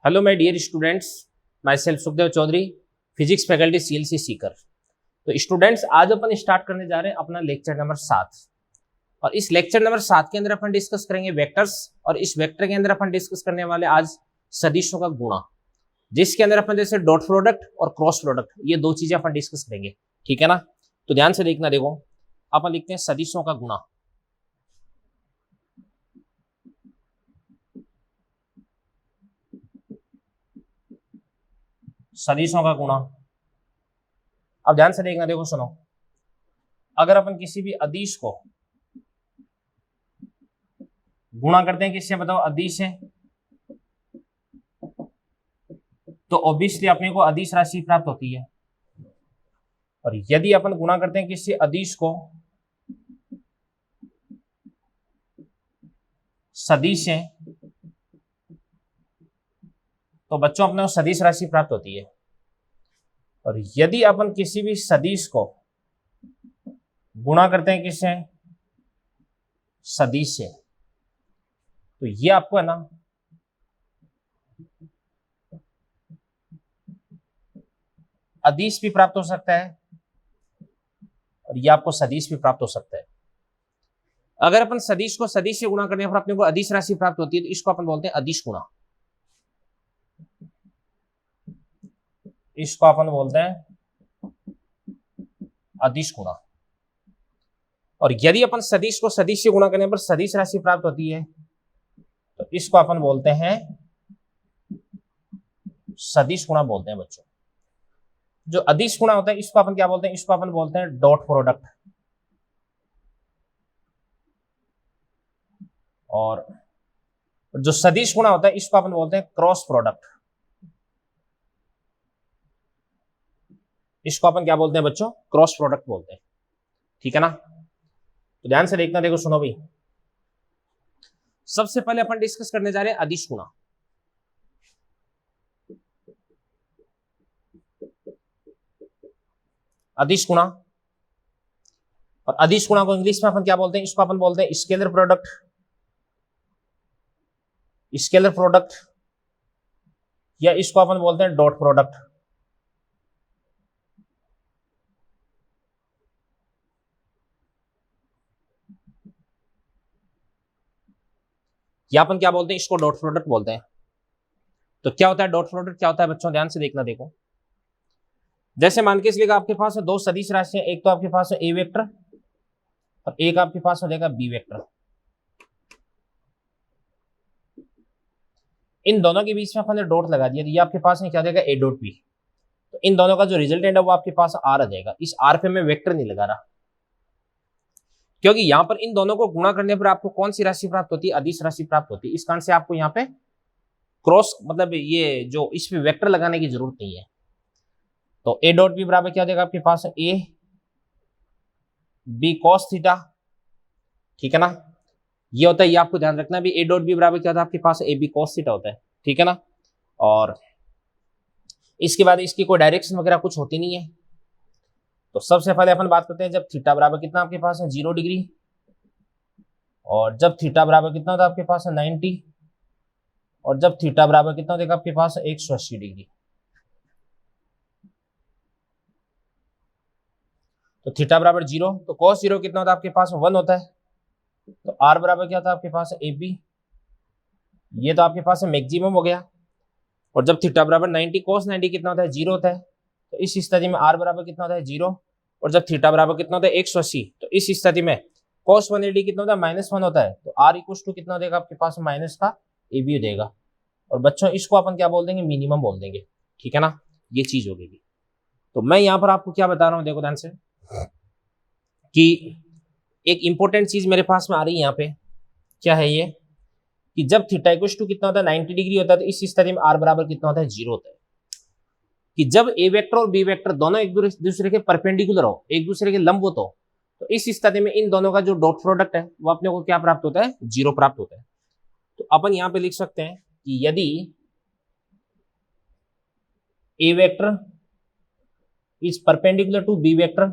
Hello my dear students, myself Sukhdev Chaudhary, physics faculty CLC Sikar. तो students, आज अपन start करने जा रहे हैं अपना लेक्चर नंबर 7। और इस लेक्चर नंबर 7 के अंदर अपन डिस्कस करेंगे वेक्टर्स, और इस वेक्टर के अंदर अपन डिस्कस करने वाले आज सदिशों का गुणा, जिसके अंदर अपन जैसे डॉट प्रोडक्ट और क्रॉस प्रोडक्ट, ये दो चीजें अपन डिस्कस करेंगे। ठीक है ना? तो ध्यान से देखना। देखो, अपन लिखते हैं सदिशों का गुणा। सदिशों का गुणा। अब ध्यान से देखना। देखो सुनो, अगर अपन किसी भी अदिश को गुणा करते हैं किससे, बताओ, अदिश है, तो ऑब्वियसली अपने को अदिश राशि प्राप्त होती है। और यदि अपन गुणा करते हैं किसी अदिश को सदिश है, तो बच्चों अपने को सदिश राशि प्राप्त होती है। और यदि अपन किसी भी सदिश को गुणा करते हैं किससे, सदिश से, तो ये आपको है ना अदिश भी प्राप्त हो सकता है, और ये आपको सदिश भी प्राप्त हो सकता है। अगर अपन सदिश को सदिश से गुणा करने पर अपने को अदिश राशि प्राप्त होती है, तो इसको अपन बोलते हैं अदिश गुणा। इसको अपन बोलते हैं अदिश गुणा। और यदि अपन सदिश को सदिश से गुणा करने पर सदिश राशि प्राप्त होती है, तो इसको अपन बोलते हैं सदिश गुणा बोलते हैं बच्चों। जो अदिश गुणा होता है इसको अपन क्या बोलते हैं, इसको अपन बोलते हैं डॉट प्रोडक्ट। और जो सदिश गुणा होता है इसको अपन बोलते हैं क्रॉस प्रोडक्ट। इसको अपन क्या बोलते हैं बच्चों, क्रॉस प्रोडक्ट बोलते हैं। ठीक है ना? तो ध्यान से देखना। देखो सुनो भाई, सबसे पहले अपन डिस्कस करने जा रहे हैं अदिश गुणा। अदिश गुणा। और अदिश गुणा को इंग्लिश में अपन क्या बोलते हैं, इसको अपन बोलते हैं स्केलर प्रोडक्ट। स्केलर प्रोडक्ट, या इसको अपन बोलते हैं डॉट प्रोडक्ट। या अपन क्या बोलते हैं, इसको डॉट प्रोडक्ट बोलते हैं। तो क्या होता है डॉट प्रोडक्ट, क्या होता है बच्चों, ध्यान से देखना। देखो, जैसे मान के इसलिए आपके पास दो सदिश राशियां, एक तो आपके पास है ए वेक्टर और एक आपके पास हो जाएगा बी वेक्टर। इन दोनों के बीच में अपन ने डॉट लगा दिया, ये आपके पास क्या देगा, ए डॉट बी। तो इन दोनों का जो रिजल्टेंट है वो आपके पास आर आ जाएगा। इस आर पे मैं वेक्टर नहीं लगा रहा, क्योंकि यहां पर इन दोनों को गुणा करने पर आपको कौन सी राशि प्राप्त होती है, अदिश राशि प्राप्त होती है। इस कारण से आपको यहाँ पे क्रॉस मतलब ये जो इस पे वेक्टर लगाने की जरूरत नहीं है। तो ए डॉट बी बराबर क्या देगा आपके पास, ए बी कॉस थीटा। ठीक है ना? ये होता है, ये आपको ध्यान रखना भी, ए डॉट बी बराबर क्या होता है आपके पास, ए बी कॉस थीटा होता है। ठीक है ना? और इसके बाद इसकी कोई डायरेक्शन वगैरह कुछ होती नहीं है। तो सबसे पहले अपन बात करते हैं जब थीटा बराबर कितना आपके पास है, 0 डिग्री, और जब थीटा बराबर कितना होता है आपके पास है 90, और जब थीटा बराबर कितना होता है आपके पास है 180 डिग्री। तो थीटा बराबर 0, तो cos 0 कितना होता है आपके पास 1 होता है। तो r बराबर क्या होता है आपके पास है AB, ये तो आपके पास है मैक्सिमम हो गया। और जब थीटा बराबर 90, cos 90 कितना होता है 0 होता है। तो इस स्थिति में r बराबर कितना होता है 0, और जब थीटा बराबर कितना होता है 180, तो इस स्थिति में cos 180 कितना होता है -1 होता है। तो r इक्वल टू कितना देगा आपके पास, माइनस का AB देगा। और बच्चों इसको अपन क्या बोल देंगे, मिनिमम बोल देंगे। ठीक है ना? ये चीज हो गई। तो मैं यहाँ पर आपको क्या बता रहा हूँ, देखो ध्यान से, कि एक इंपॉर्टेंट चीज मेरे पास में आ रही है यहाँ पे। क्या है ये, कि जब थीटा इक्वल टू कितना होता है 90 डिग्री होता है, तो इस स्थिति में r बराबर कितना होता है 0 होता है। कि जब ए वेक्टर और बी वेक्टर दोनों एक दूसरे के परपेंडिकुलर हो, एक दूसरे के लंबवत हो, तो इस स्थिति में इन दोनों का जो डॉट प्रोडक्ट है वो अपने को क्या प्राप्त होता है, 0 प्राप्त होता है। तो अपन यहाँ पे लिख सकते हैं कि यदि A vector is perpendicular to B vector,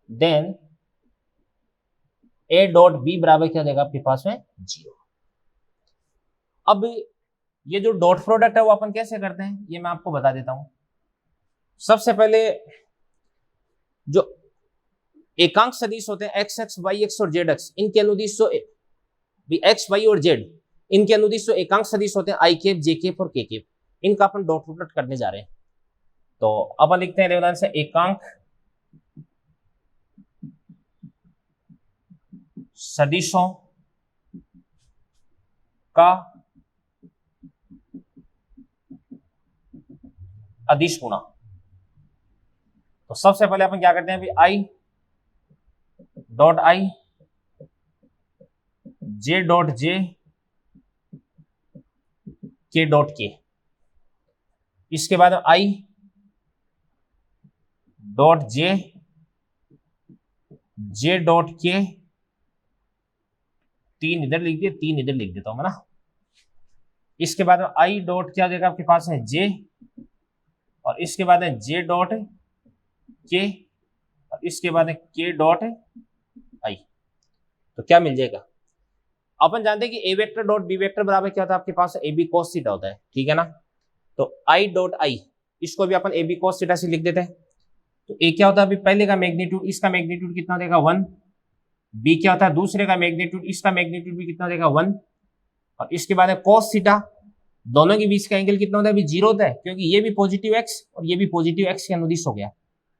then A dot B बराबर क्या देगा आपके पास में 0। अब ये जो डॉट प्रोडक्ट है वो अपन कैसे करते हैं ये मैं आपको बता देता हूं। सबसे पहले जो एकांक सदिश होते हैं एक्स एक्स वाई एक्स और जेड एक्स, इनके अनुदिश जो एक्स वाई और जेड, इनके अनुदिश जो एकांक सदिश होते हैं आई केप जे केप और के केप, इनका अपन डॉट प्रोडक्ट करने जा रहे हैं। तो अपन लिखते हैं उदाहरण से एकांक सदिशों का अदिश गुणा। तो सबसे पहले अपन क्या करते हैं अभी I dot I J dot J के डॉट के, इसके बाद I dot J J dot के, तीन इधर लिख दिए तीन इधर लिख देता हूं मैं ना। इसके बाद आई डॉट क्या देगा आपके पास है जे, और इसके बाद है जे डॉट के, और इसके बाद है के डॉट आई। तो क्या मिल जाएगा, अपन जानते हैं कि ए वेक्टर डॉट बी वेक्टर बराबर क्या होता है आपके पास ए बी कॉस थीटा होता है, ठीक है ना। तो आई डॉट आई, इसको भी अपन ए बी कॉस थीटा से लिख देते हैं। तो ए क्या होता है अभी पहले का मैग्नीट्यूड, इसका मैग्नीट्यूड कितना देगा 1, बी क्या होता है दूसरे का मैग्नीट्यूड, इसका मैग्नीट्यूड भी कितना देगा 1, और इसके बाद है कॉस थीटा, दोनों के बीच का एंगल कितना होता है अभी 0 होता है, क्योंकि ये भी पॉजिटिव एक्स और ये भी पॉजिटिव एक्स के अनुदिश हो गया।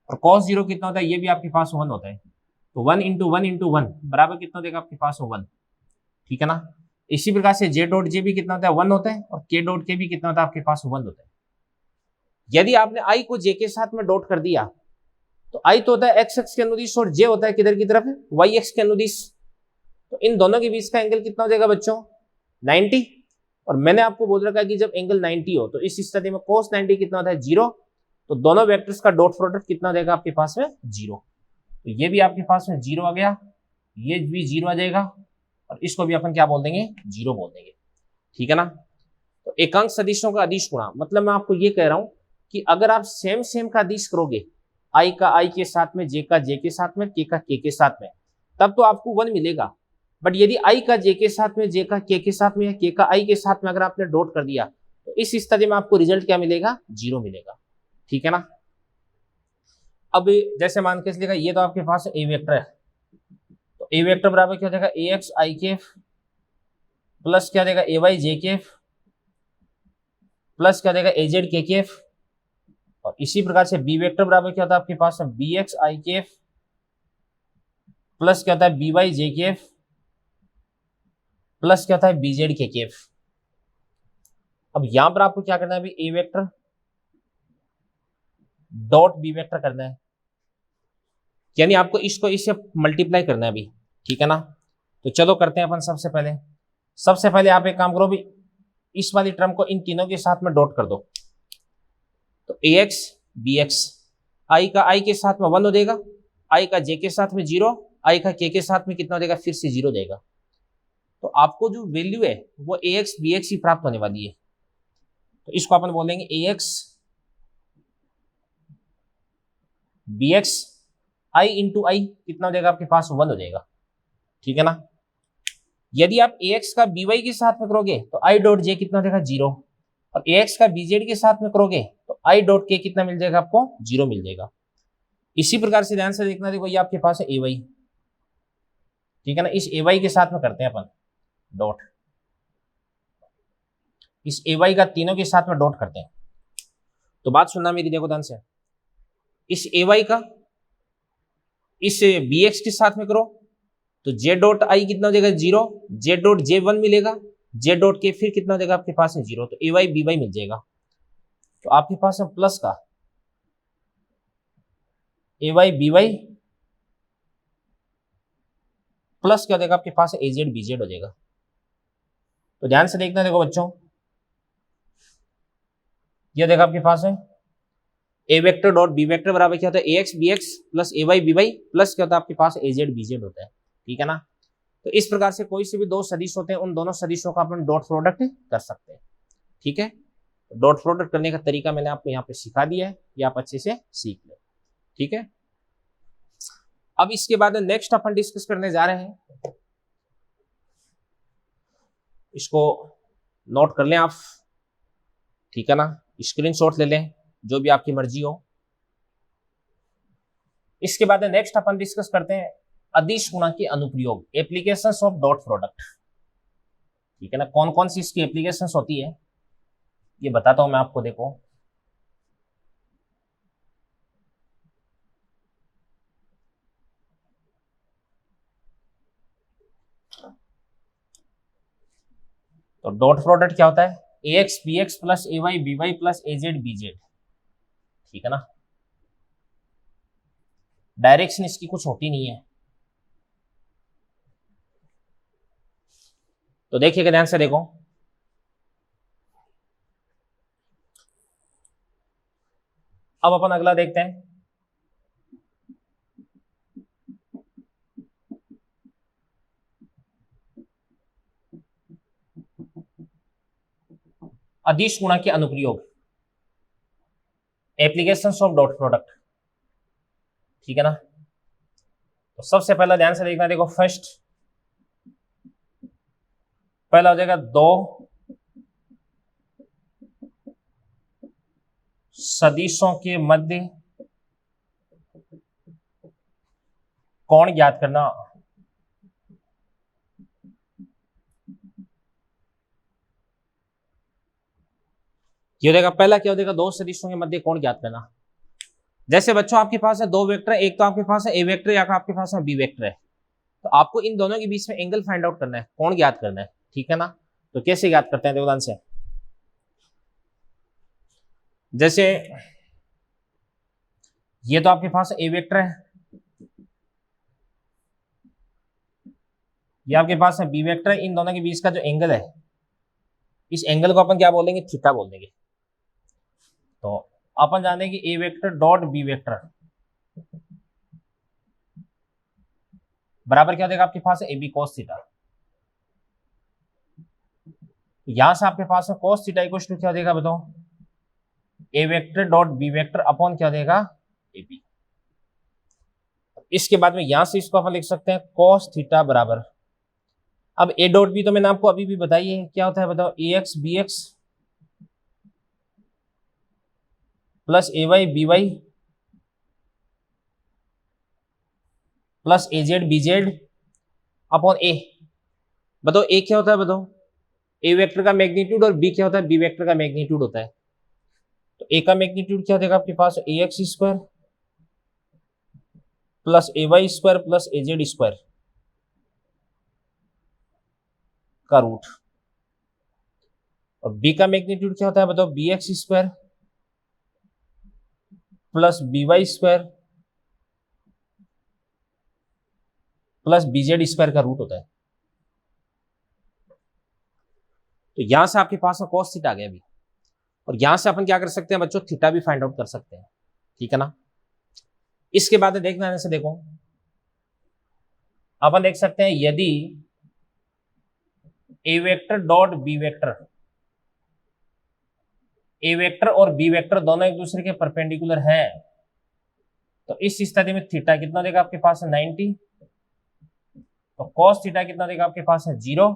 और कॉस 0 कितना होता है, ये भी आपके पास 1 होता है। तो 1 इंटू 1 इंटू 1 बराबर कितना देगा आपके पास 1, ठीक है ना। इसी प्रकार से जे डॉट जे भी कितना होता है 1 होता है, और के डॉट के भी कितना होता है आपके पास 1 होता है। यदि आपने आई को जे के साथ में डॉट कर दिया तो आई तो होता है एक्स एक्स के अनुदिश और जे होता है किधर की तरफ वाई एक्स के अनुदिश। तो इन दोनों के बीच का एंगल कितना हो जाएगा बच्चों 90, और मैंने आपको बोल रखा है कि जब एंगल 90 हो तो इस स्थिति में cos 90 कितना होता है 0, तो दोनों वेक्टर्स का डॉट प्रोडक्ट कितना देगा आपके पास में 0। तो ये भी आपके पास में 0 आ गया, ये भी 0 आ जाएगा, और इसको भी अपन क्या बोल देंगे 0 बोल देंगे, ठीक है ना। तो एकांक सदिशों का अदिश गुणा, मतलब मैं आपको ये कह रहा हूं कि अगर आप सेम सेम का अदिश करोगे, आई का आई के साथ में, जे का जे के साथ में, के का के साथ में, तब तो आपको 1 मिलेगा। बट यदि आई का जे के साथ में, जे का के साथ में, या के का आई के साथ में अगर आपने डॉट कर दिया तो इस स्थिति में आपको रिजल्ट क्या मिलेगा 0 मिलेगा, ठीक है ना। अब जैसे मान के चलिएगा ये तो आपके पास ए वेक्टर है, तो ए वेक्टर बराबर क्या हो जाएगा ए एक्स आई के प्लस क्या देगा ए वाई जे के प्लस क्या देगा ए जेड के, और इसी प्रकार से बी वेक्टर बराबर क्या होता है आपके पास बी एक्स आई के प्लस क्या होता है बी वाई जे के प्लस क्या होता है बी जेड के। अब यहां पर आपको क्या करना है अभी ए वेक्टर डॉट बी वेक्टर करना है, यानी आपको इसको इससे मल्टीप्लाई करना है अभी, ठीक है ना। तो चलो करते हैं अपन। सबसे पहले आप एक काम करो भी, इस वाली टर्म को इन तीनों के साथ में डॉट कर दो। तो ए एक्स बी एक्स, आई का आई के साथ में 1 हो जाएगा, आई का जे के साथ में 0, आई का के साथ में कितना हो जाएगा फिर से 0 देगा। तो आपको जो वैल्यू है वो ए एक्स बी एक्स ही प्राप्त होने वाली है। तो इसको अपन बोलेंगे ए एक्स बी एक्स, आई इंटू आई कितना हो जाएगा आपके पास 1 हो जाएगा, ठीक है ना। यदि आप ए एक्स का बी वाई के साथ में करोगे तो आई डॉट जे कितना हो जाएगा 0, और ए एक्स का बी जेड के साथ में करोगे तो आई डॉट के कितना मिल जाएगा आपको 0 मिल जाएगा। इसी प्रकार से ध्यान से देखना, देखो ये आपके पास है ए वाई, ठीक है ना। इस ए वाई के साथ में करते हैं अपन डॉट, इस ए वाई का तीनों के साथ में डॉट करते हैं। तो बात सुनना मेरी, देखो ध्यान से, इस ए वाई का इस बी एक्स के साथ में करो तो जे डॉट आई कितना हो जाएगा 0, जे डॉट जे 1 मिलेगा, जे डॉट के फिर कितना हो जाएगा आपके पास है 0, तो ए वाई बी वाई मिल जाएगा। तो आपके पास है प्लस का ए वाई बी वाई प्लस क्या हो जाएगा आपके पास ए जेड बी जेड हो जाएगा। तो ध्यान से देखना, देखो बच्चों यह देखा आपके पास है A vector dot B vector बराबर क्या होता है ए x B x plus a y B Y plus क्या होता है आपके पास ए जेड बी जेड होता है, ठीक है ना। तो इस प्रकार से कोई से भी दो सदिश होते हैं, उन दोनों सदिशों का अपन डॉट प्रोडक्ट कर सकते हैं, ठीक है। डॉट प्रोडक्ट करने का तरीका मैंने आपको यहाँ पे सिखा दिया है, ये आप अच्छे से सीख ले, ठीक है। अब इसके बाद नेक्स्ट अपन डिस्कस करने जा रहे हैं, इसको नोट कर लें आप, ठीक है ना, स्क्रीनशॉट ले लें, जो भी आपकी मर्जी हो। इसके बाद नेक्स्ट अपन डिस्कस करते हैं अदिश गुणा के अनुप्रयोग, एप्लीकेशंस ऑफ डॉट प्रोडक्ट। ठीक है ना, कौन कौन सी इसकी एप्लीकेशंस होती है ये बताता हूं मैं आपको। देखो, तो डॉट प्रोडक्ट क्या होता है, ए x B x plus a y B Y plus a Z B Z. ठीक है ना, डायरेक्शन इसकी कुछ होती नहीं है। तो देखिएगा ध्यान से, देखो अब अपन अगला देखते हैं। अदिश गुणा के अनुप्रयोग, एप्लीकेशंस ऑफ डॉट प्रोडक्ट। ठीक है ना, तो सबसे पहला ध्यान से देखना, देखो फर्स्ट पहला हो जाएगा दो सदिशों के मध्य कोण ज्ञात करना। ये हो जाएगा पहला, क्या हो जाएगा, दो सदिशों के मध्य कोण ज्ञात करना। जैसे बच्चों आपके पास है दो वेक्टर, एक तो आपके पास है ए वेक्टर या आपके पास है बी वेक्टर है, तो आपको इन दोनों के बीच में एंगल फाइंड आउट करना है, कोण ज्ञात करना है। ठीक है ना, तो कैसे ज्ञात करते हैं, देखो ध्यान से। जैसे ये तो आपके पास ए वेक्टर है, ये आपके पास है बी वेक्टर है, इन दोनों के बीच का जो एंगल है, इस एंगल को अपन क्या बोल देंगे, थीटा बोल देंगे। तो अपन जाने कि ए वेक्टर डॉट बी वेक्टर बराबर क्या देगा, आपके पास है ए बी कॉस थीटा। यहां से आपके पास है कॉस थीटा इक्वल टू क्या देगा बताओ, A vector dot B vector upon क्या देगा, ए बी। इसके बाद में यहां से इसको अपन लिख सकते हैं कॉस थीटा बराबर, अब ए डॉट बी तो मैंने आपको अभी भी बताई है क्या होता है, बताओ ए x B x plus a y B Y plus a Z B Z upon ए। बताओ ए क्या होता है, बताओ ए वेक्टर का मैग्नीट्यूड और बी क्या होता है, बी वेक्टर का मैग्नीट्यूड होता है। तो ए का मैग्नीट्यूड क्या देगा आपके पास, a x square plus a y square plus a z square का रूट, और बी का मैग्नीट्यूड क्या होता है बताओ, b x square plus b y square plus b z square का रूट होता है। तो यहां से आपके पास कॉस थीटा आ गया अभी, और यहां से अपन क्या कर सकते हैं बच्चों, थीटा भी फाइंड आउट कर सकते हैं। ठीक है ना, इसके बाद देखना से, देखो अपन देख सकते हैं यदि A vector dot B vector, A vector और बी वेक्टर दोनों एक दूसरे के परपेंडिकुलर हैं, तो इस स्थिति में थीटा कितना देगा आपके पास है 90, तो कॉस थीटा कितना देगा आपके पास है 0।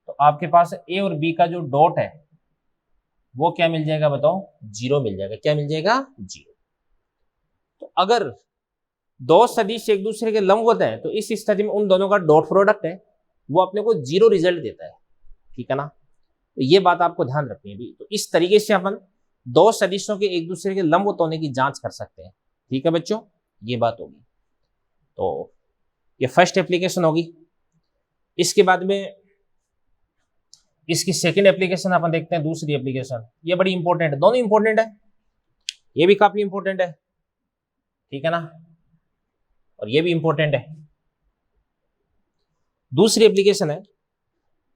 तो आपके पास ए और बी का जो डॉट है वो क्या मिल जाएगा बताओ, 0 मिल जाएगा। क्या मिल जाएगा, 0। तो अगर दो सदिश एक दूसरे के लंबवत है तो इस स्थिति में उन दोनों का डॉट प्रोडक्ट है वो अपने को 0 रिजल्ट देता है। ठीक है ना, तो ये बात आपको ध्यान रखनी है भी। तो इस तरीके से अपन दो सदिशों के एक दूसरे के लंबवत होने की जांच कर सकते हैं। ठीक है बच्चों, ये बात होगी। तो ये फर्स्ट एप्लीकेशन होगी। इसके बाद में इसकी सेकंड एप्लीकेशन अपन देखते हैं, दूसरी एप्लीकेशन। ये बड़ी इंपॉर्टेंट है, दोनों इंपॉर्टेंट है, ये भी काफी इंपॉर्टेंट है। ठीक है ना, और ये भी इंपॉर्टेंट है। दूसरी एप्लीकेशन है,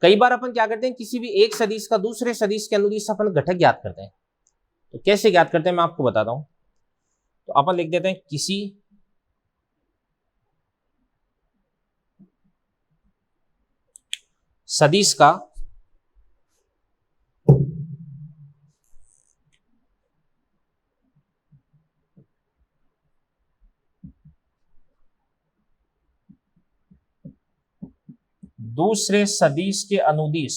कई बार अपन क्या करते हैं, किसी भी एक सदिश का दूसरे सदिश के अनुदिश अपन घटक ज्ञात करते हैं। तो कैसे ज्ञात करते हैं मैं आपको बताता हूं। तो अपन लिख देते हैं किसी सदिश का दूसरे सदिश के अनुदिश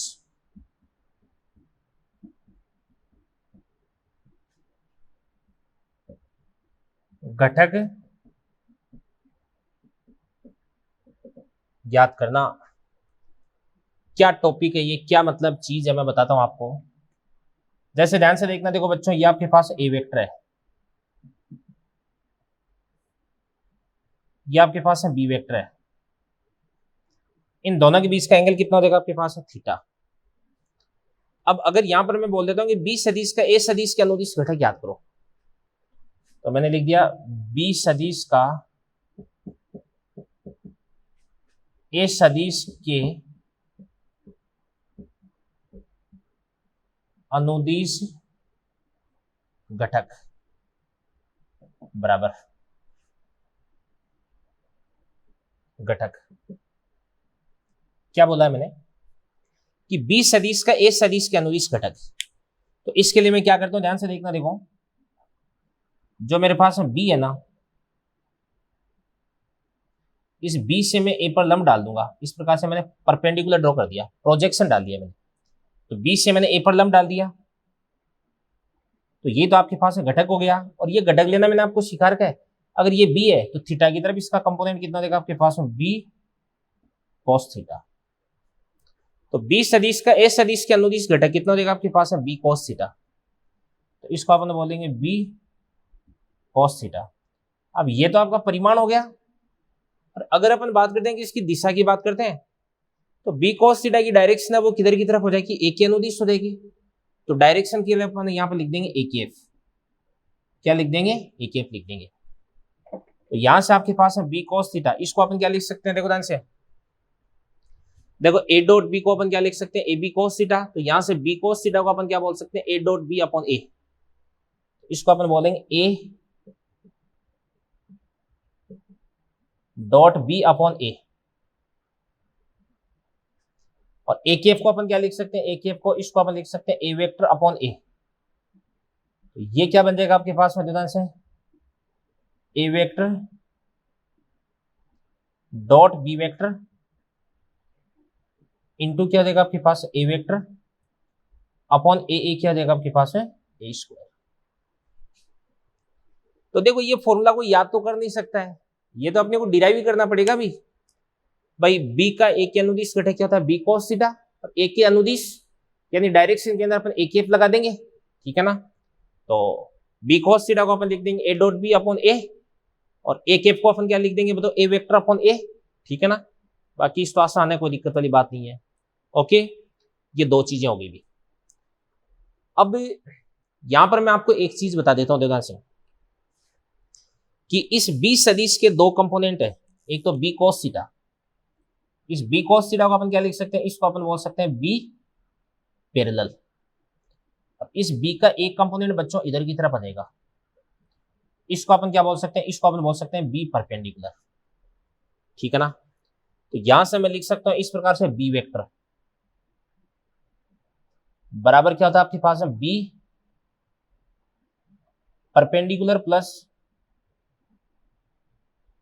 घटक ज्ञात करना। क्या टॉपिक है ये, क्या मतलब चीज है, मैं बताता हूं आपको। जैसे ध्यान से देखना, देखो बच्चों, ये आपके पास ए वेक्टर है, ये आपके पास है बी वेक्टर है, इन दोनों के बीच का एंगल कितना हो जाएगा आपके पास है थीटा। अब अगर यहां पर मैं बोल देता हूं कि बी सदिश का ए सदिश के अनुदिश घटक ज्ञात करो, तो मैंने लिख दिया बी सदिश का ए सदिश के अनुदिश घटक बराबर घटक। क्या बोला है मैंने कि बी सदिश का ए सदिश के अनुदिश घटक। तो इसके लिए मैं क्या करता हूं, ध्यान से देखना, देखो जो मेरे पास बी है ना, इस बी से मैं ए पर लंब डाल दूंगा। इस प्रकार से मैंने परपेंडिकुलर ड्रॉ कर दिया, प्रोजेक्शन डाल दिया मैंने। तो बी से मैंने ए पर लंब डाल दिया, तो ये तो आपके पास घटक हो गया। और ये घटक लेना मैंने आपको सिखा रखा है। अगर ये बी है तो थीटा की तरफ इसका कंपोनेंट कितना देगा आपके पास में, बी कॉस थीटा। तो बी सदिश का ए सदिश के अनुदिश घटक कितना देगा आपके पास में, बी कॉस थीटा। तो इसको अपन बोलेंगे बी कॉस थीटा। अब ये तो आपका परिमाण हो गया। और अगर अपन बात करते हैं कि इसकी दिशा की बात करते हैं, तो बी कॉस थीटा की डायरेक्शन है वो किधर की तरफ हो जाएगी, ए के अनुदिश हो जाएगी। तो डायरेक्शन के लिए अपन यहां पर लिख देंगे ए के एफ। क्या लिख देंगे, ए के एफ लिख देंगे। तो यहां से आपके पास है बी कॉस थीटा, इसको अपन क्या लिख सकते हैं, देखो ध्यान से देखो, ए डॉट बी को अपन क्या लिख सकते हैं, ए बी कॉस थीटा। तो यहां से बी कॉस थीटा को अपन क्या बोल सकते हैं, ए डॉट बी अपॉन ए। इसको अपन बोलेंगे ए डॉट बी अपॉन ए। और ए के एफ को अपन क्या लिख सकते हैं, ए के एफ को इसको अपन लिख सकते हैं ए वेक्टर अपॉन ए। तो ये क्या बन जाएगा आपके पास में, ध्यान से, A vector dot B vector into क्या देगा आपके पास ए वेक्टर अपॉन ए क्या देगा आपके पास है ए स्क्वायर। तो देखो ये फॉर्मूला को याद तो कर नहीं सकता है, ये तो अपने को डिराइव ही करना पड़ेगा भी। भाई बी का ए के अनुदिश घटक क्या होता है, बी कॉस थीटा। और ए के अनुदिश यानी डायरेक्शन के अंदर अपन ए के एफ लगा देंगे, ठीक है ना। तो बी कॉस थीटा को अपन लिख देंगे ए डॉट बी अपॉन ए, और ए के एफ को अपन क्या लिख देंगे बताओ, ए वेक्टर अपॉन ए, ठीक है ना। बाकी इस तो आसान है, कोई दिक्कत वाली बात नहीं है। ओके, ये दो चीजें हो गई भी। अब यहां पर मैं आपको एक चीज बता देता हूं ध्यान से, कि इस बी सदिश के दो कंपोनेंट है, एक तो बी कॉस थीटा। इस बी कॉस थीटा को अपन क्या लिख सकते हैं, इसको अपन बोल सकते हैं बी पैरेलल। अब इस बी का एक कंपोनेंट बच्चों इधर की तरफ आ जाएगा, इसको अपन क्या बोल सकते हैं, इसको अपन बोल सकते हैं बी परपेंडिकुलर, ठीक है ना। तो यहां से मैं लिख सकता हूं इस प्रकार से, बी वेक्टर बराबर क्या होता है आपके पास में, b perpendicular plus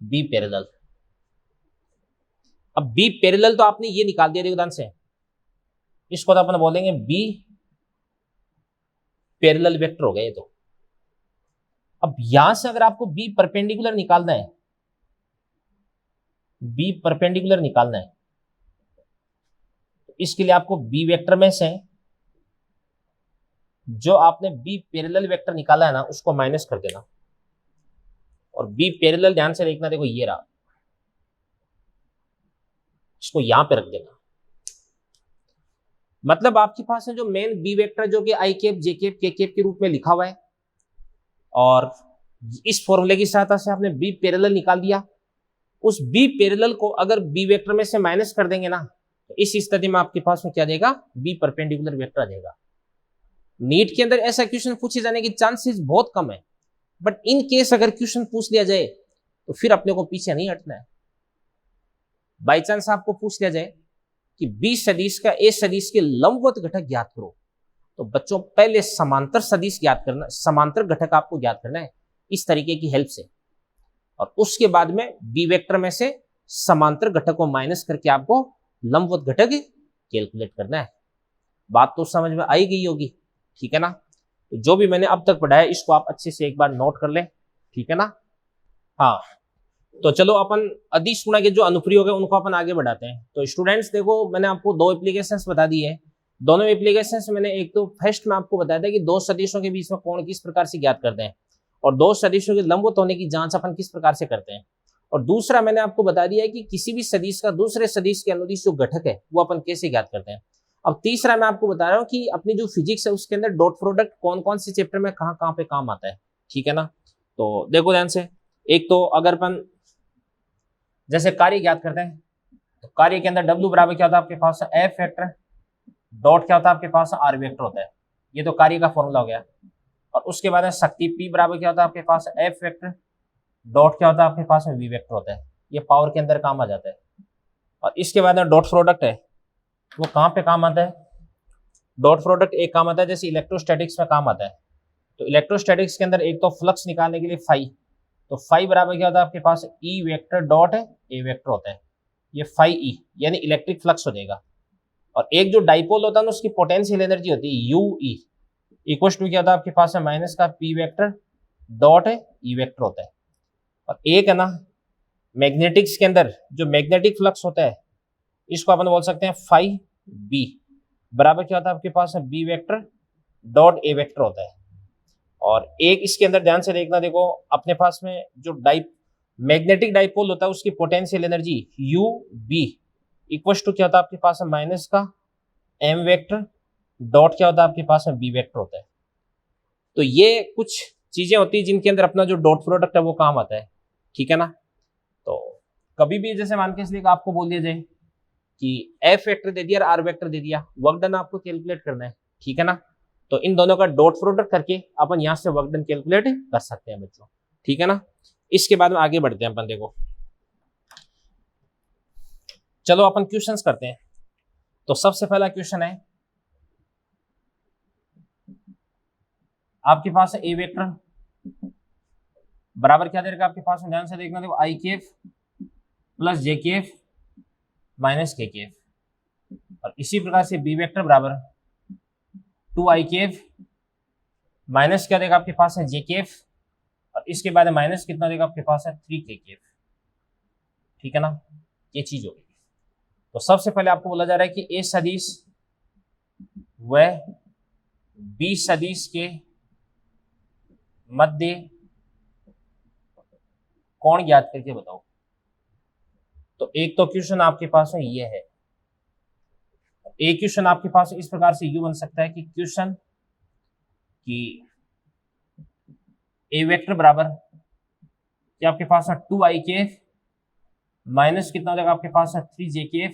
b parallel. अब बी पैरेलल तो आपने ये निकाल दिया ध्यान से, इसको तो अपन बोलेंगे बी पैरेलल वेक्टर हो गया ये तो। अब यहां से अगर आपको बी परपेंडिकुलर निकालना है, बी परपेंडिकुलर निकालना है, तो इसके लिए आपको बी वेक्टर में से जो आपने बी पैरेलल वेक्टर निकाला है ना, उसको माइनस कर देना। और बी पैरेलल ध्यान से देखना, देखो ये रहा, इसको यहां पे रख देना। मतलब आपके पास है जो मेन बी वेक्टर जो कि आई केप जे केप के केप के रूप में लिखा हुआ है, और इस फॉर्मूले की सहायता से आपने बी पैरेलल निकाल दिया। उस बी पैरेलल को अगर बी वेक्टर में से माइनस कर देंगे ना, तो इस स्थिति में आपके पास में क्या देगा, बी परपेंडिकुलर वेक्टर देगा। नीट के अंदर ऐसा क्वेश्चन पूछे जाने की चांसेस बहुत कम है, बट इन केस अगर क्वेश्चन पूछ लिया जाए तो फिर अपने को पीछे नहीं हटना है। बाई चांस आपको पूछ लिया जाए कि बी सदिश का ए सदिश के लंबवत घटक ज्ञात करो, तो बच्चों पहले समांतर सदिश ज्ञात करना, समांतर घटक आपको ज्ञात करना है इस तरीके की हेल्प से, और उसके बाद में बी वेक्टर में से समांतर घटक को माइनस करके आपको लंबवत घटक कैलकुलेट करना है। बात तो समझ में आई गई होगी, ठीक है ना। तो जो भी मैंने अब तक पढ़ाया इसको आप अच्छे से एक बार नोट कर लें, ठीक है ना। हाँ, तो चलो अपन अदिश गुणा के जो अनुप्रयोग है उनको अपन आगे बढ़ाते हैं। तो स्टूडेंट्स देखो, मैंने आपको दो एप्लीकेशंस बता दी है। दोनों एप्लीकेशंस मैंने एक तो फर्स्ट में आपको बताया था कि दो सदिशों के बीच में कोण किस प्रकार से ज्ञात करते हैं, और दो सदिशों के लंबवत होने की जांच अपन किस प्रकार से करते हैं। और दूसरा मैंने आपको बता दिया है कि किसी भी सदिश का दूसरे सदिश के अनुदिश जो घटक है वो अपन कैसे ज्ञात करते हैं। अब तीसरा मैं आपको बता रहा हूँ कि अपनी जो फिजिक्स है उसके अंदर डॉट प्रोडक्ट कौन कौन से चैप्टर में कहाँ कहाँ पे काम आता है। ठीक है ना। तो देखो ध्यान से, एक तो अगर अपन जैसे कार्य ज्ञात करते हैं तो कार्य के अंदर W बराबर क्या होता है आपके पास F वेक्टर डॉट क्या होता है आपके पास R वेक्टर होता है। ये तो कार्य का फॉर्मूला हो गया। और उसके बाद शक्ति P बराबर क्या होता है आपके पास F वेक्टर डॉट क्या होता है आपके पास V वेक्टर होता है। ये पावर के अंदर काम आ जाता है। और इसके बाद में डॉट प्रोडक्ट है वो कहाँ पे काम आता है। डॉट प्रोडक्ट एक काम आता है जैसे इलेक्ट्रोस्टैटिक्स में काम आता है। तो इलेक्ट्रोस्टैटिक्स के अंदर एक तो फ्लक्स निकालने के लिए फाई, तो फाई बराबर क्या होता है आपके पास E वेक्टर डॉट है A वेक्टर होता है। ये फाई E यानी इलेक्ट्रिक फ्लक्स हो जाएगा। और एक जो डाइपोल होता है ना उसकी पोटेंशियल एनर्जी होती है UE इक्वल टू क्या होता है आपके पास है माइनस का P वेक्टर डॉट है E वेक्टर होता है। और एक है ना मैग्नेटिक्स के अंदर जो मैग्नेटिक फ्लक्स होता है इसको अपन बोल सकते हैं फाई B बराबर क्या होता है आपके पास है B vector dot A vector होता है। और एक इसके अंदर ध्यान से देखना, देखो अपने पास में जो मैग्नेटिक डाइपोल होता है उसकी potential energy UB equal to क्या होता है आपके पास है माइनस का M वेक्टर डॉट क्या होता है आपके पास में B वेक्टर होता है। तो ये कुछ चीजें होती है जिनके अंदर अपना जो डॉट प्रोडक्ट है वो काम आता है। ठीक है ना। तो कभी भी जैसे मान के इसलिए आपको बोल दिया जाए कि F वेक्टर दे दिया और R वेक्टर दे दिया, वर्क डन आपको कैलकुलेट करना है। ठीक है ना। तो इन दोनों का डॉट प्रोडक्ट करके अपन यहां से वर्क डन कैलकुलेट कर सकते हैं बच्चों। ठीक है ना। इसके बाद में आगे बढ़ते हैं अपन। देखो चलो अपन क्वेश्चंस करते हैं। तो सबसे पहला क्वेश्चन है आपके पास ए वेक्टर बराबर क्या दे रखा आपके पास में, ध्यान से देखना। देखो आई केफ प्लस जे केफ माइनस के केफ। और इसी प्रकार से बी वेक्टर बराबर 2i केफ माइनस क्या देगा आपके पास है जे केफ, और इसके बाद माइनस कितना देगा आपके पास है 3k केफ। ठीक है ना। ये चीज होगी। तो सबसे पहले आपको बोला जा रहा है कि ए सदिश व बी सदिश के मध्य कोण ज्ञात करके बताओ। तो एक तो क्वेश्चन आपके पास में ये है। एक क्वेश्चन आपके पास इस प्रकार से यू बन सकता है कि क्वेश्चन कि ए वेक्टर बराबर क्या आपके पास है 2i केफ माइनस कितना देगा आपके पास है 3j केफ,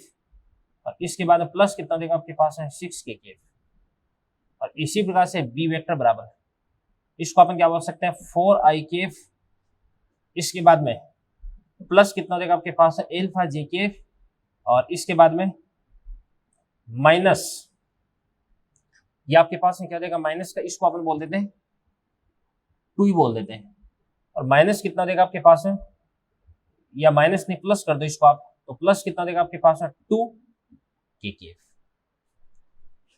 और इसके बाद प्लस कितना देगा आपके पास है 6k केफ। और इसी प्रकार से बी वेक्टर बराबर इसको अपन क्या बोल सकते हैं 4i केफ, इसके बाद में प्लस कितना देगा आपके पास है एल्फा जे केफ, और इसके बाद में माइनस ये आपके पास में क्या देगा माइनस का, इसको अपन बोल देते हैं 2 ही बोल देते हैं। और माइनस कितना देगा आपके पास है, या माइनस नहीं प्लस कर दो इसको आप, तो प्लस कितना देगा आपके पास है 2k केफ।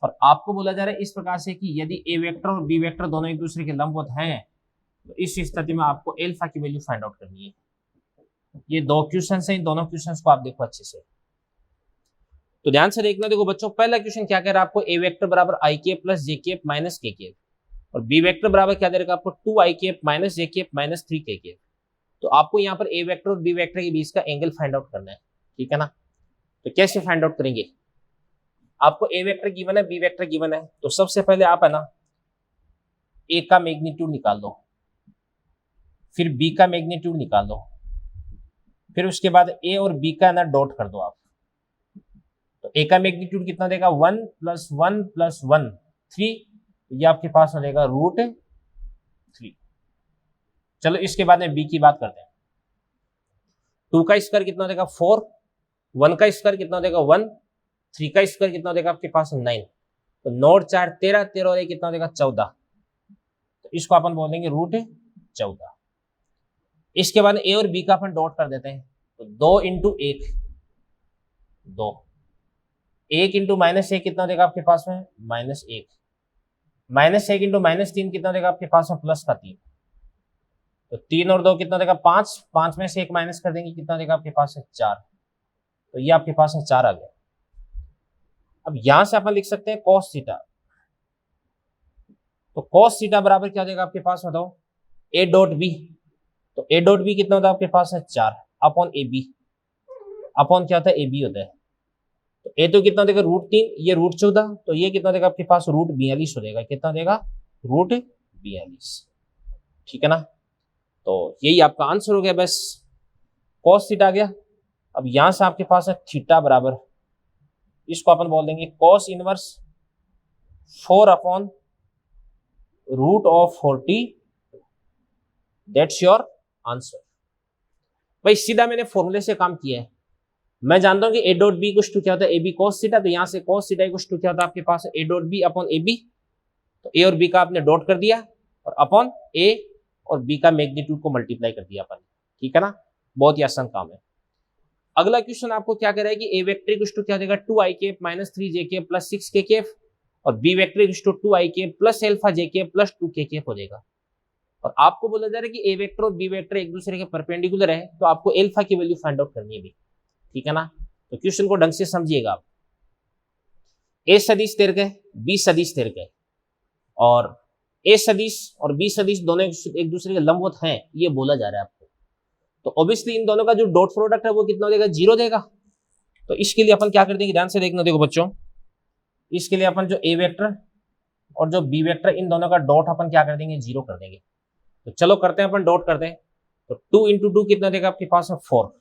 और आपको बोला जा रहा है इस प्रकार से कि यदि ए वेक्टर और बी वेक्टर दोनों एक दूसरे के लंबवत हैं तो इस स्थिति में आपको एल्फा की वैल्यू फाइंड आउट करनी है। ये दो क्वेश्चन है, इन दोनों क्वेश्चन को आप देखो अच्छे से। तो ध्यान से देखना। देखो बच्चों पहला क्वेश्चन क्या कह रहा है आपको, ए वेक्टर बराबर आई केफ प्लस जे केफ माइनस के केफ, और बी वेक्टर बराबर क्या दे रखा आपको 2i केफ माइनस जे केफ माइनस 3k केफ। तो आपको यहाँ पर ए वेक्टर और बी वेक्टर के बीच का एंगल फाइंड आउट करना है। ठीक है ना। तो कैसे फाइंड आउट करेंगे, आपको ए वेक्टर गिवन है बी वेक्टर गिवन है, तो सबसे पहले आप है ना ए का मैग्नीट्यूड निकाल लो, फिर बी का मैग्नीट्यूड निकाल लो, फिर उसके बाद ए और बी का ना डॉट कर दो आप। तो ए का मैग्नीट्यूड कितना देगा 1 + 1 + 1 3, ये आपके पास हो जाएगा √3। चलो इसके बाद में बी की बात करते हैं। 2 का स्क्वायर कितना देगा 4, 1 का स्क्वायर कितना देगा 1, 3 का स्क्वायर कितना देगा आपके पास 9, तो 9 × 4 13, 13 और 1 कितना देगा 14, तो इसको अपन बोलेंगे √14। इसके बाद ए और बी का अपन डॉट कर देते हैं, तो 2 × 1 2, 1 × -1 कितना देगा आपके पास में -1, -1 × -3 कितना देगा आपके पास में +3, तो 3 और 2 कितना देगा 5, 5 में से 1 माइनस कर देंगे, कितना देगा आपके पास है 4। तो ये आपके पास है 4 आ गया। अब यहां से अपन लिख सकते हैं cos थीटा। तो cos थीटा बराबर क्या देगा आपके पास बताओ, a डॉट बी। तो a डॉट बी कितना होता है आपके पास है 4 अपॉन ए बी, अपॉन क्या होता है ए बी होता है। तो ए तो कितना देगा √3, ये √14, तो ये कितना देगा आपके पास √42 हो जाएगा, कितना देगा √42। ठीक है ना। तो यही आपका आंसर हो गया बस, cos थीटा आ गया। अब यहां से आपके पास है थीटा बराबर, इसको अपन बोल देंगे cos inverse 4 upon √40, that's your answer. भाई सीधा मैंने फॉर्मूले से काम किया है। मैं जानता हूं कि a डॉट बी कुछ टू क्या होता है ए बी cos थीटा, तो यहां से cos थीटा कुछ टू क्या होता है आपके पास a dot b upon a b. तो a और b का आपने डॉट कर दिया और अपॉन a और b का मैग्नीट्यूड को मल्टीप्लाई कर दिया अपन। ठीक है ना, बहुत ही आसान काम है। अगला क्वेश्चन आपको क्या कह रहा है कि a वेक्टर कुछ टू क्या देगा 2i minus 3j plus 6k और b वेक्टर कुछ टू 2i plus alpha j plus 2k हो जाएगा। और आपको बोला जा रहा है कि a वेक्टर और b वेक्टर एक दूसरे के परपेंडिकुलर है, तो आपको एल्फा की वैल्यू फाइंड आउट करनी है भी। ठीक है ना, तो क्वेश्चन को ढंग से समझिएगा आप। a सदिश दीर्घ है, b सदिश दीर्घ है, और a सदिश और b सदिश दोनों एक दूसरे के लंबवत हैं, ये बोला जा रहा है आपको। तो ऑब्वियसली इन दोनों का जो डॉट प्रोडक्ट है वो कितना देगा 0 देगा। तो इसके लिए अपन क्या कर देंगे, ध्यान से देखना, देखो बच्चों, इसके लिए अपन जो a वेक्टर और जो b वेक्टर इन दोनों का डॉट अपन क्या कर देंगे 0 कर देंगे। तो चलो करते हैं अपन, डॉट करते हैं। तो 2 इंटू 2 कितना देगा आपके पास में 4,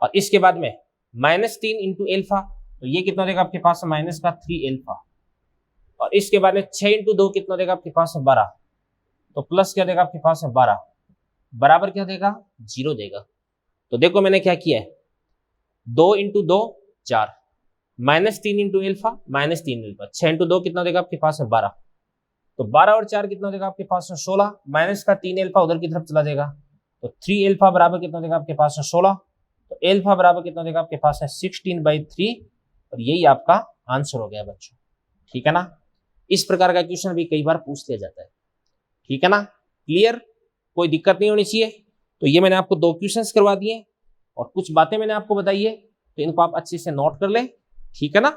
और इसके बाद में -3 इंटू एल्फा, तो ये कितना देगा आपके पास माइनस का 3 एल्फा, और इसके बाद में 6 इंटू 2 कितना देगा आपके पास 12, तो प्लस क्या देगा आपके पास 12 बराबर क्या देगा 0 देगा। तो देखो मैंने क्या किया है, 2 into 2 4, -3 into alpha -3 alpha, 6 into 2 कितना देगा आपके पास 12, तो 12 और 4 कितना देगा आपके पास 16, माइनस का 3 एल्फा उधर की तरफ चला जाएगा, तो 3 एल्फा बराबर कितना देगा आपके पास 16, तो एल्फा बराबर कितना देगा आपके पास है 16/3, और यही आपका आंसर हो गया बच्चों। ठीक है ना, इस प्रकार का क्वेश्चन भी कई बार पूछ लिया जाता है। ठीक है ना, क्लियर, कोई दिक्कत नहीं होनी चाहिए। तो ये मैंने आपको 2 क्वेश्चंस करवा दिए और कुछ बातें मैंने आपको बताई है, तो इनको आप अच्छे से नोट कर लें। ठीक है ना,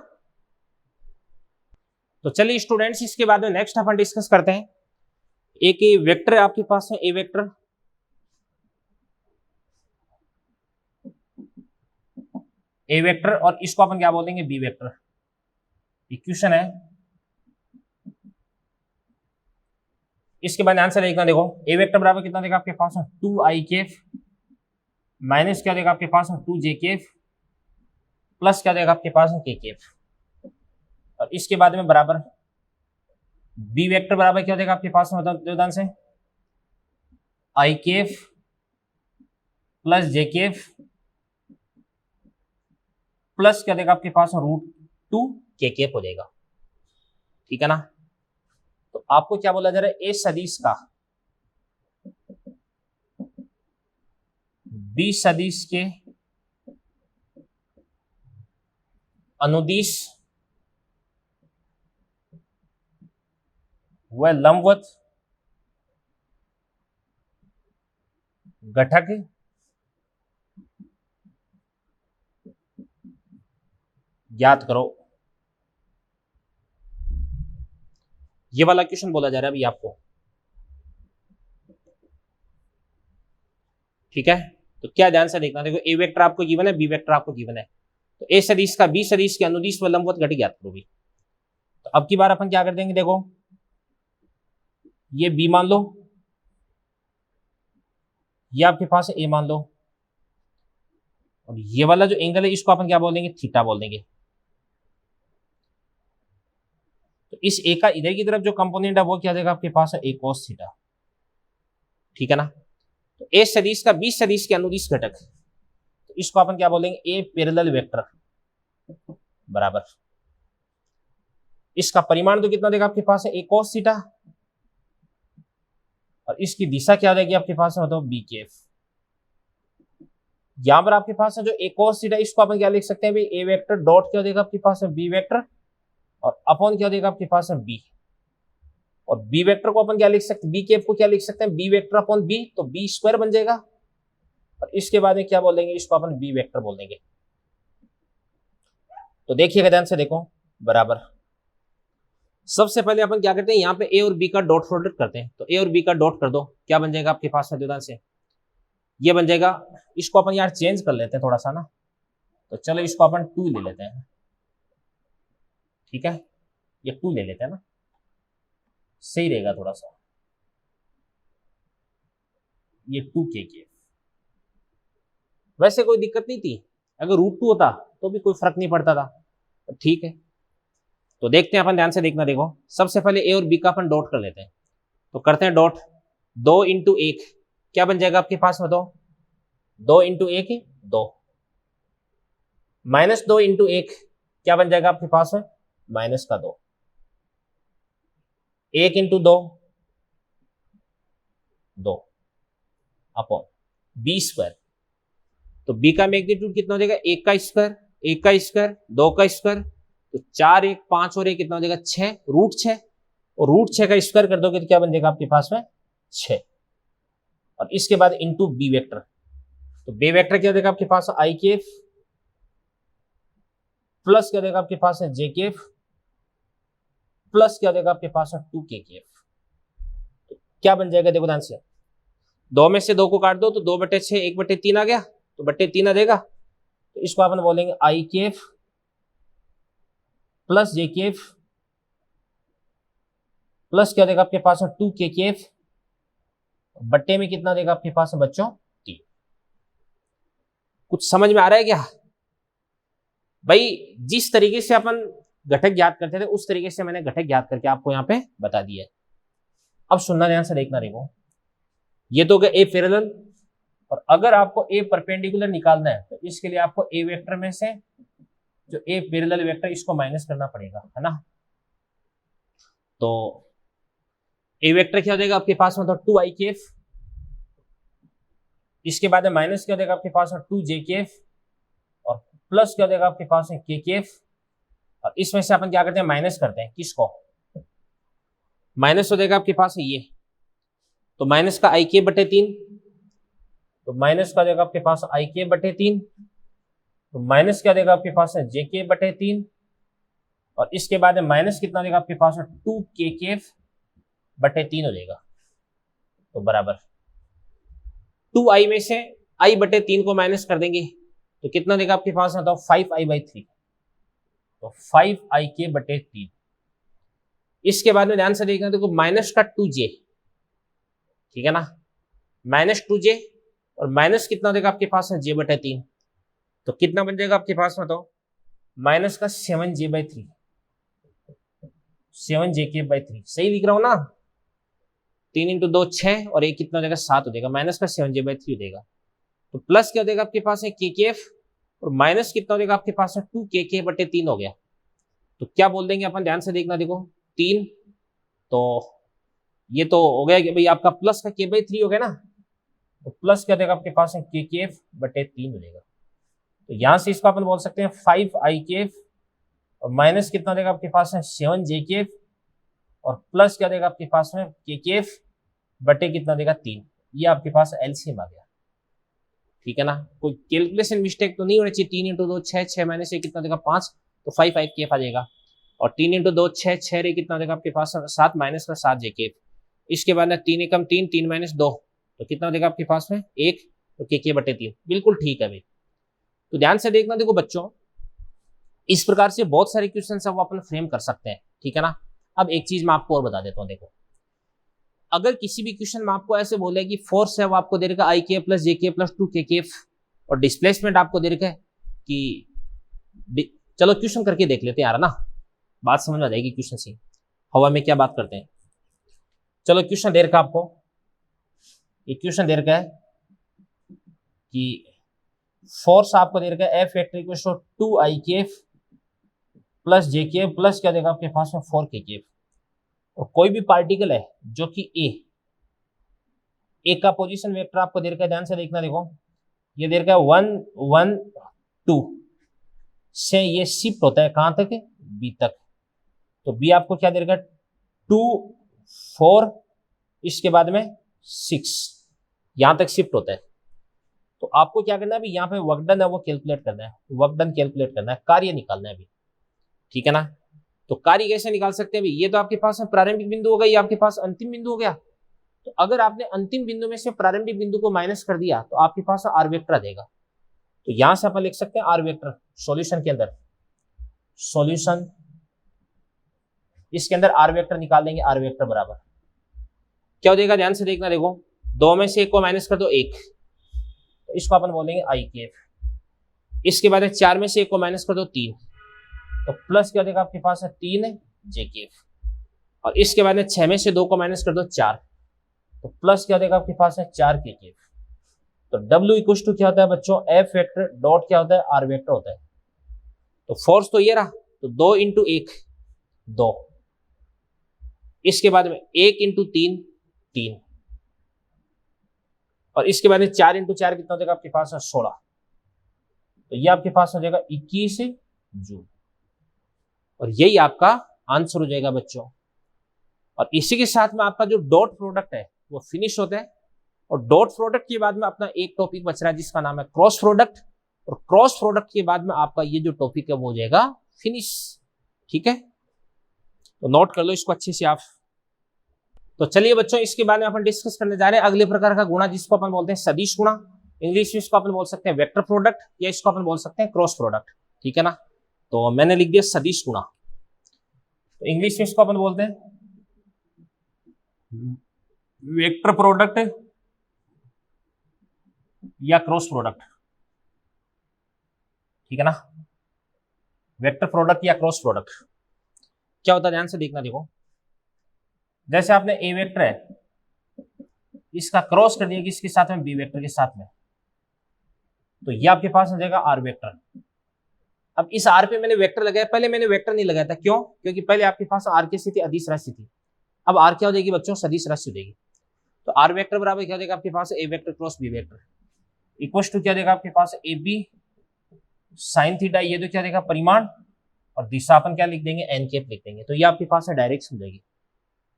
तो चलिए स्टूडेंट्स, इसके बाद में नेक्स्ट अपन डिस्कस करते हैं। एक वेक्टर है आपके पास है, ए वेक्टर, ए वेक्टर, और इसको अपन क्या बोल देंगे बी वेक्टर। इक्वेशन है, इसके बाद आंसर देखना, देखो ए वेक्टर बराबर कितना देगा आपके पास 2i माइनस क्या देगा आपके पास 2j प्लस क्या देगा आपके पास k, और इसके बाद में बराबर बी वेक्टर बराबर क्या देगा आपके पास, मतलब ध्यान से i प्लस j प्लस क्या देगा आपके पास √2k हो जाएगा। ठीक है ना, तो आपको क्या बोला जा रहा है, ए सदिश का बी सदिश के अनुदिश व लंबवत घटक ज्ञात करो। ये वाला क्वेश्चन बोला जा रहा है अभी आपको। ठीक है, तो क्या ध्यान से देखना, देखो ए वेक्टर आपको गिवन है, बी वेक्टर आपको गिवन है, तो ए सदिश का बी सदिश के अनुदिश व लंबवत घटक ज्ञात करो भी। तो अब की बार अपन क्या कर देंगे, देखो ये बी मान लो, ये आपके पास ए मान लो, और ये वाला जो एंगल है इसको अपन क्या बोल देंगे, थीटा बोल देंगे। तो इस ए का इधर की तरफ जो कंपोनेंट है वो क्या देगा आपके पास है ए cos थीटा। ठीक है ना, तो ए सदिश का बी सदिश के अनुदिश घटक, तो इसको अपन क्या बोलेंगे, ए पैरेलल वेक्टर बराबर, इसका परिमाण तो कितना देगा आपके पास है ए cos थीटा, और इसकी दिशा क्या देगी आपके पास है, मतलब बी के। यहां पर आपके पास है जो ए cos थीटा, इसको अपन क्या लिख सकते हैं भाई, ए वेक्टर डॉट क्या देगा आपके पास है बी वेक्टर, और अपॉन क्या देगा आपके पास है बी, और बी वेक्टर को अपन क्या लिख सकते हैं, बी कैप को क्या लिख सकते हैं, बी वेक्टर अपॉन बी, तो बी स्क्वायर बन जाएगा। और इसके बाद में क्या बोलेंगे, इसको अपन बी वेक्टर बोल देंगे। तो देखिएगा ध्यान से, देखो बराबर। सबसे पहले अपन क्या करते हैं, यहाँ पे ए और बी का डॉट प्रोडक्ट करते हैं। तो ए और बी का डॉट कर दो, क्या बन जाएगा आपके पास में, ध्यान से ये बन जाएगा। इसको अपन यार चेंज कर लेते हैं थोड़ा सा ना, तो चलो इसको अपन 2 ले लेते हैं, ठीक है, ये 2 ले लेते हैं ना, सही रहेगा थोड़ा सा, ये 2 के। वैसे कोई दिक्कत नहीं थी, अगर √2 होता तो भी कोई फर्क नहीं पड़ता था, तो ठीक है। तो देखते हैं अपन, ध्यान से देखना, देखो सबसे पहले ए और बी का अपन डॉट कर लेते हैं। तो करते हैं डॉट, 2 × 1 क्या बन जाएगा आपके पास में, 2 × 1 2, -2 × 1 क्या बन जाएगा आपके पास में, -2, 1 × 2 2 अपॉन बी स्क्वायर। तो बी का मैग्नीट्यूड कितना हो जाएगा, 1 का स्क्वायर, 1 का स्क्वायर, 2 का स्क्वायर, तो 4 1 5 और 1 कितना हो जाएगा 6, √6, और √6 का स्क्वायर कर दोगे तो क्या बन जाएगा आपके पास में 6। और इसके बाद इनटू बी वेक्टर, तो बी वेक्टर क्या देगा आपके पास आई केफ, प्लस क्या देगा आपके पास है जे केफ, प्लस क्या देगा आपके पास है 2 के। तो क्या बन जाएगा, देखो ध्यान से, 2 में से 2 को काट दो तो 2/6, 1/3 आ गया, तो /3 आ जाएगा। तो इसको अपन बोलेंगे आई केफ प्लस जे केफ प्लस क्या देगा आपके पास में 2 के, बट्टे में कितना देगा आपके पास में बच्चों 3। कुछ समझ में आ रहा है क्या भाई? जिस तरीके से अपन घटक ज्ञात करते थे उस तरीके से मैंने घटक ज्ञात करके आपको यहाँ पे बता दिया है। अब सुनना ध्यान से, देखना, देखो ये तो गया ए पैरेलल, और अगर आपको ए परपेंडिकुलर निकालना है तो इसके लिए आपको ए वेक्टर में से जो ए पैरेलल वेक्टर इसको माइनस करना पड़ेगा, है ना। तो ए वेक्टर क्या हो जाएगा आपके पास में, तो 2i केफ, इसके बाद माइनस क्या देगा आपके पास में 2j केफ, और प्लस क्या देगा आपके पास में के केफ। और इसमें से अपन क्या करते हैं, माइनस करते हैं, किसको, माइनस हो जाएगा आपके पास है ये, तो माइनस का i/3, तो माइनस का देगा आपके पास i/3, तो माइनस क्या देगा आपके पास है j/3, और इसके बाद माइनस कितना देगा आपके पास में 2k/3 हो जाएगा। तो बराबर 2i में से i/3 को माइनस कर देंगे तो कितना देगा आपके पास में, तो 5i/3, तो 5ik/3। इसके बाद में ध्यान से देखना, देखो माइनस का 2j, ठीक है ना, -2j, और माइनस कितना देगा आपके पास में j/3, तो कितना बन जाएगा आपके पास में, तो माइनस का 7j/3, 7jk/3, सही लिख रहा हूं ना, 3 × 2 6, और एक कितना हो जाएगा 7 हो जाएगा, माइनस का 7j/3 हो जाएगा। तो प्लस क्या हो जाएगा आपके पास है के, और माइनस कितना हो जाएगा आपके पास है 2k/3 हो गया। तो क्या बोल देंगे अपन, ध्यान से देखना, देखो 3, तो ये तो हो गया कि भाई आपका प्लस का k/3 हो गया ना, तो प्लस क्या देगा आपके पास है k/3 हो जाएगा। तो यहां से इसको अपन बोल सकते हैं 5i, और माइनस कितना देगा आपके पास है 7j, और प्लस क्या देगा आपके पास में के बटे कितना देगा 3। ये आपके पास एलसीएम आ गया, ठीक है ना। कोई कैलकुलेशन मिस्टेक तो नहीं होनी चाहिए। 3 × 2 6, 6 - 1 कितना देगा 5, तो 5i आ जाएगा। और 3 × 2 6, 6 रे कितना देगा आपके पास 7, माइनस का 7j। इसके बाद में 3 × 3, 3 - 2, तो कितना देगा आपके पास में 1, तो k/3, बिल्कुल ठीक है भाई। तो ध्यान से देखना, देखो बच्चों इस प्रकार से बहुत सारे क्वेश्चन सब अपन फ्रेम कर सकते हैं, ठीक है ना। अब एक चीज मैं आपको और बता देता हूँ, देखो अगर किसी भी क्वेश्चन में आपको ऐसे बोले कि फोर्स है वो आपको दे रखा है IK + JK + 2KK, और डिस्प्लेसमेंट आपको दे रखा है कि, चलो क्वेश्चन करके देख लेते हैं यार ना, बात समझ में आ जाएगी क्वेश्चन से हवा में क्या बात करते हैं। चलो क्वेश्चन दे रखा आपको, ये क्वेश्चन दे रखा है कि फोर्स आपको दे रखा है F = 2IK + JK प्लस क्या देगा आपके पास में 4KK, और कोई भी पार्टिकल है जो कि ए का पोजीशन वेक्टर आपको दे रखा है, ध्यान से देखना, देखो ये दे रखा है 1 1 2 से ये शिफ्ट होता है कहां तक, बी तक। तो बी आपको क्या दे रखा है 2 4, इसके बाद में 6, यहां तक शिफ्ट होता है। तो आपको क्या करना है अभी, यहाँ पे वर्क डन है वो कैलकुलेट करना है, वर्क डन कैलकुलेट करना है, कार्य निकालना है अभी, ठीक है ना। तो कार्य कैसे निकाल सकते हैं अभी, ये तो आपके पास प्रारंभिक बिंदु हो गया, ये आपके पास अंतिम बिंदु हो गया। तो अगर आपने अंतिम बिंदु में से प्रारंभिक बिंदु को माइनस कर दिया तो आपके पास आर वेक्टर आ जाएगा। तो यहां से अपन लिख सकते हैं आर वेक्टर सॉल्यूशन के अंदर, सॉल्यूशन इसके अंदर आर वेक्टर निकाल देंगे, आर वेक्टर बराबर क्या हो जाएगा, ध्यान से देखना, देखो 2 में से 1 को माइनस कर दो 1, तो इसको अपन बोलेंगे आई केफ। इसके बाद 4 में से 1 को माइनस कर दो 3, तो प्लस क्या हो जाएगा आपके पास है 3 जे केफ। और इसके बाद 6 में से 2 को माइनस कर दो 4, तो प्लस क्या हो जाएगा आपके पास है 4 के केफ। तो W इक्वल टू क्या होता है बच्चों, एफ वेक्टर डॉट क्या होता है, आर वेक्टर होता है। तो फोर्स तो ये रहा, तो 2 इंटू 1 2, इसके बाद में 1 इंटू 3 3, और इसके बाद में 4 इंटू 4 कितना हो जाएगा आपके पास है 16, तो ये आपके पास हो जाएगा 21 जूल, और यही आपका आंसर हो जाएगा बच्चों। और इसी के साथ में आपका जो डॉट प्रोडक्ट है वो फिनिश होता है, और डॉट प्रोडक्ट के बाद में अपना एक टॉपिक बच रहा है जिसका नाम है क्रॉस प्रोडक्ट, और क्रॉस प्रोडक्ट के बाद में आपका ये जो टॉपिक है वो हो जाएगा फिनिश, ठीक है। तो नोट कर लो इसको अच्छे से आप। तो चलिए बच्चों, इसके बारे में अपन डिस्कस करने जा रहे हैं अगले प्रकार का गुणा जिसको अपन बोलते हैं सदिश गुणा। इंग्लिश में इसको अपन बोल सकते हैं वेक्टर प्रोडक्ट, या इसको अपन बोल सकते हैं क्रॉस प्रोडक्ट, ठीक है ना। तो मैंने लिख दिया सदिश गुणा, तो इंग्लिश में इसको अपन बोलते हैं वेक्टर प्रोडक्ट या क्रॉस प्रोडक्ट, ठीक है ना। वेक्टर प्रोडक्ट या क्रॉस प्रोडक्ट क्या होता है, ध्यान से देखना, देखो जैसे आपने ए वेक्टर है, इसका क्रॉस कर दिया किसके साथ में, बी वेक्टर के साथ में, तो ये आपके पास हो जाएगा आर वेक्टर। अब इस आर पे मैंने वेक्टर लगाया, पहले मैंने वेक्टर नहीं लगाया था, क्यों, क्योंकि पहले आपके पास आर की स्थिति अदिश राशि थी, अब आर क्या हो जाएगी बच्चों, सदिश राशि हो जाएगी। तो आर वेक्टर बराबर क्या हो जाएगा आपके पास, A vector cross B vector equal to क्या देगा आपके पास, ए बी साइन थीटा, ये तो क्या देगा परिमाण, और दिशा अपन क्या लिख देंगे, एन केप लिख देंगे, तो ये आपके पास है डायरेक्शन हो जाएगी।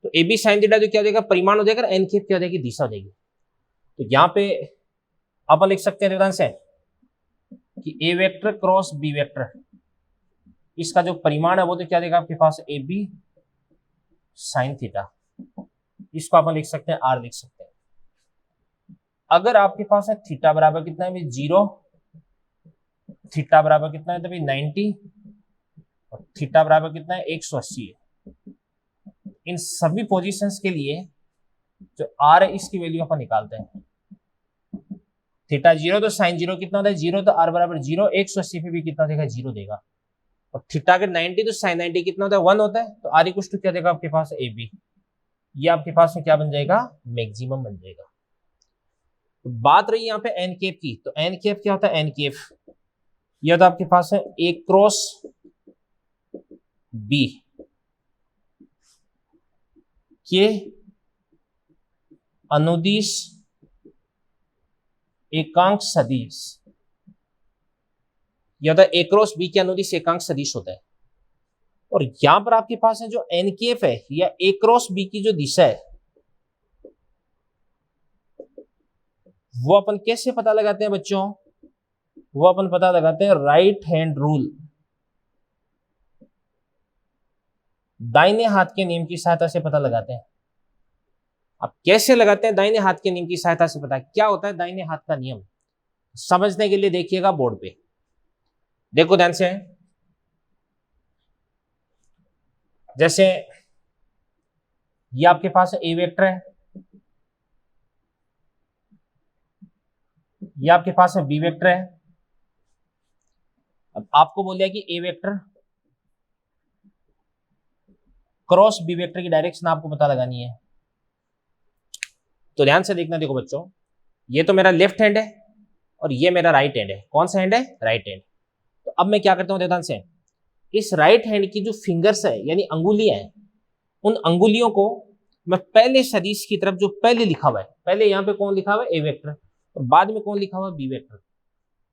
तो ए बी साइन थीटा तो क्या देगा परिमाण हो जाएगा, एन केप क्या हो जाएगी, दिशा हो जाएगी। तो यहाँ पे अपन लिख सकते हैं ध्यान से कि ए वेक्टर क्रॉस बी वेक्टर, इसका जो परिमाण है वो तो क्या देगा आपके पास, ए बी साइन थीटा, इसको अपन लिख सकते हैं आर लिख सकते हैं। अगर आपके पास है थीटा बराबर कितना है 0, थीटा बराबर कितना है तो भाई 90, और थीटा बराबर कितना है 180 है। इन सभी पोजीशंस के लिए जो आर है इसकी वैल्यू अपन निकालते हैं। थीटा 0 तो साइन 0 कितना होता है 0, तो आर बराबर 0, 180 पे भी कितना देगा 0 देगा, और थीटा अगर 90 तो साइन 90 कितना होता है 1 होता है, तो आर इक्वल टू क्या देगा आपके पास, ए बी, ये आपके पास में क्या बन जाएगा, मैक्सिमम बन जाएगा। तो बात रही यहाँ पे एन केप की, तो एन केप क्या होता है, एन केप यह तो आपके पास है ए क्रॉस बी के अनुदिश एकांक सदिश, यह होता है ए क्रॉस बी के अनुदिश एकांक सदिश होता है। और यहां पर आपके पास है जो एन केप है या ए क्रॉस बी की जो दिशा है वो अपन कैसे पता लगाते हैं बच्चों, वो अपन पता लगाते हैं राइट हैंड रूल, दाहिने हाथ के नियम की सहायता से पता लगाते हैं। अब कैसे लगाते हैं, दाहिने हाथ के नियम की सहायता से पता क्या होता है दाहिने हाथ का नियम, समझने के लिए देखिएगा बोर्ड पे, देखो ध्यान से। जैसे ये आपके पास ए वेक्टर है, ये आपके पास है बी वेक्टर है। अब आपको बोल दिया कि ए वेक्टर क्रॉस बी वेक्टर की डायरेक्शन आपको पता लगानी है। तो ध्यान से देखना, देखो बच्चों ये तो मेरा लेफ्ट हैंड है और ये मेरा राइट हैंड है। कौन सा हैंड है, राइट हैंड। तो अब मैं क्या करता हूं ध्यान से, इस राइट हैंड की जो फिंगर्स है यानी अंगुलियां हैं, उन अंगुलियों को मैं पहले सदिश की तरफ जो पहले लिखा हुआ है, पहले यहाँ पे कौन लिखा हुआ है, ए वेक्टर, और बाद में कौन लिखा हुआ है, बी वेक्टर।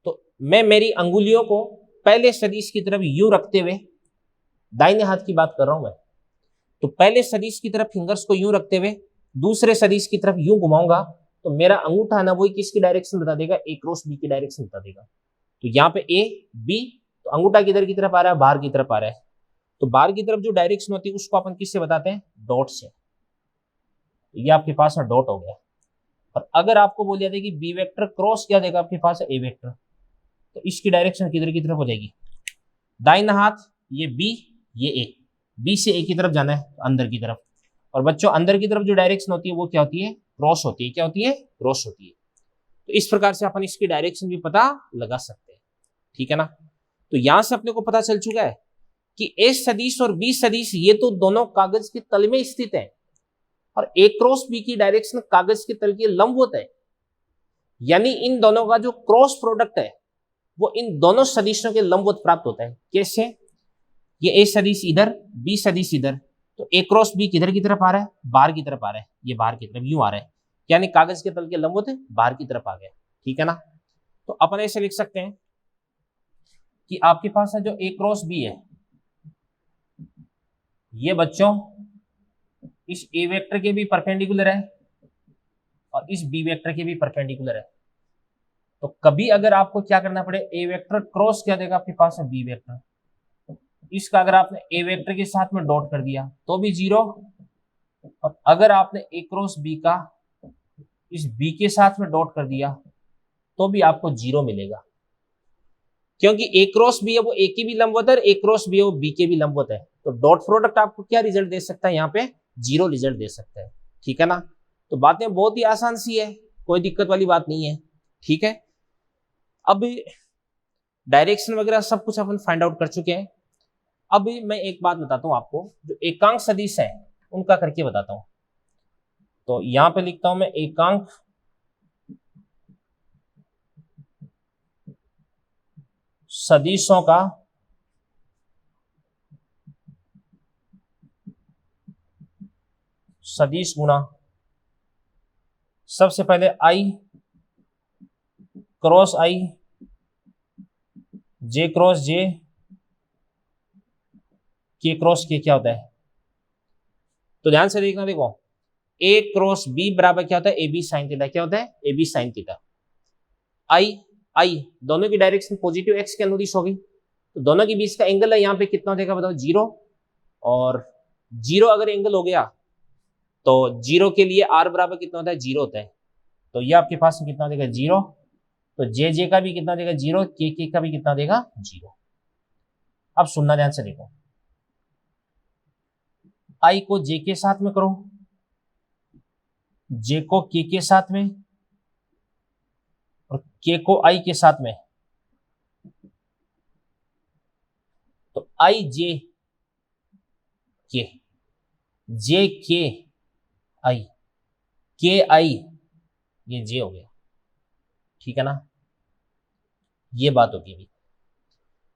तो मैं मेरी अंगुलियों को पहले सदिश की तरफ यू रखते हुए, दाहिने हाथ की बात कर रहा हूं मैं, तो पहले सदिश की तरफ फिंगर्स को यूं रखते हुए दूसरे सदिश की तरफ यूं घुमाऊंगा तो मेरा अंगूठा ना वही किसकी डायरेक्शन बता देगा, ए क्रॉस बी की डायरेक्शन बता देगा। तो यहाँ पे ए बी, तो अंगूठा किधर की तरफ आ रहा है, बाहर की तरफ आ रहा है। तो बाहर की तरफ जो डायरेक्शन होती है उसको अपन किससे बताते हैं, डॉट से। ये आपके पास में डॉट हो गया। और अगर आपको बोल दिया था कि बी वेक्टर क्रॉस क्या देगा आपके पास ए वेक्टर, तो इसकी डायरेक्शन किधर की तरफ हो जाएगी, दाहिना हाथ, ये बी ये ए, बी से ए की तरफ जाना है अंदर की तरफ। और बच्चों अंदर की तरफ जो डायरेक्शन होती है वो क्या होती है, क्रॉस होती है। क्या होती है, क्रॉस होती है। तो इस प्रकार से अपन इसकी डायरेक्शन भी पता लगा सकते हैं, ठीक है ना। तो यहां से अपने को पता चल चुका है कि ए सदिश और बी सदिश ये तो दोनों कागज के तल में स्थित है, और ए क्रॉस बी की डायरेक्शन कागज के तल के लंबवत है। यानी इन दोनों का जो क्रॉस प्रोडक्ट है वो इन दोनों सदिशों के लंबवत प्राप्त होता है। कैसे, ये ए सदिश इधर, बी सदिश इधर, तो ए क्रॉस बी किधर की तरफ आ रहा है, बाहर की तरफ आ रहा है, ये बाहर की तरफ यूं आ रहा है, यानी कागज के तल के लंबवत है, बाहर की तरफ आ गया, ठीक है ना। तो अपन ऐसे लिख सकते हैं कि आपके पास है जो ए क्रॉस बी है, ये बच्चों इस ए वेक्टर के भी परपेंडिकुलर है और इस बी वेक्टर के भी परपेंडिकुलर है। तो कभी अगर आपको क्या करना पड़े, ए वेक्टर क्रॉस क्या देगा आपके पास है बी वेक्टर, इसका अगर आपने ए वेक्टर के साथ में डॉट कर दिया तो भी जीरो, और अगर आपने ए क्रॉस बी का इस बी के साथ में डॉट कर दिया तो भी आपको जीरो मिलेगा, क्योंकि ए क्रॉस बी है वो ए की भी लंबवत है और ए क्रॉस बी है वो बी के भी लंबवत है। तो डॉट प्रोडक्ट आपको क्या रिजल्ट दे सकता है, यहाँ पे जीरो रिजल्ट दे सकता है, ठीक है ना। तो बातें बहुत ही आसान सी है, कोई दिक्कत वाली बात नहीं है, ठीक है। अब डायरेक्शन वगैरह सब कुछ अपन फाइंड आउट कर चुके हैं। अब मैं एक बात बताता हूं आपको, जो एकांक सदिश है उनका करके बताता हूं। तो यहां पे लिखता हूं मैं एकांक सदिशों का सदिश गुणा, सबसे पहले आई क्रॉस आई, जे क्रॉस जे, के क्रॉस के क्या होता है। तो ध्यान से देखना, देखो ए क्रॉस बी बराबर क्या होता है, ए बी साइन थीटा। क्या होता है, ए बी साइन थीटा। आई आई दोनों की डायरेक्शन पॉजिटिव एक्स के अनुदिश होगी, तो दोनों के बीच का एंगल है यहाँ पे कितना हो जाएगा बताओ, जीरो। और जीरो अगर एंगल हो गया तो जीरो के लिए आर बराबर कितना होता है, जीरो होता है। तो ये आपके पास कितना देगा, जीरो। तो जे जे का भी कितना देगा, जीरो। के का भी कितना देगा, जीरो। अब सुनना ध्यान से देखो, आई को जे के साथ में करो, जे को के साथ में, और के को आई के साथ में। तो आई जे के, जे के आई, के आई, ये जे हो गया, ठीक है ना। ये बात होगी भी।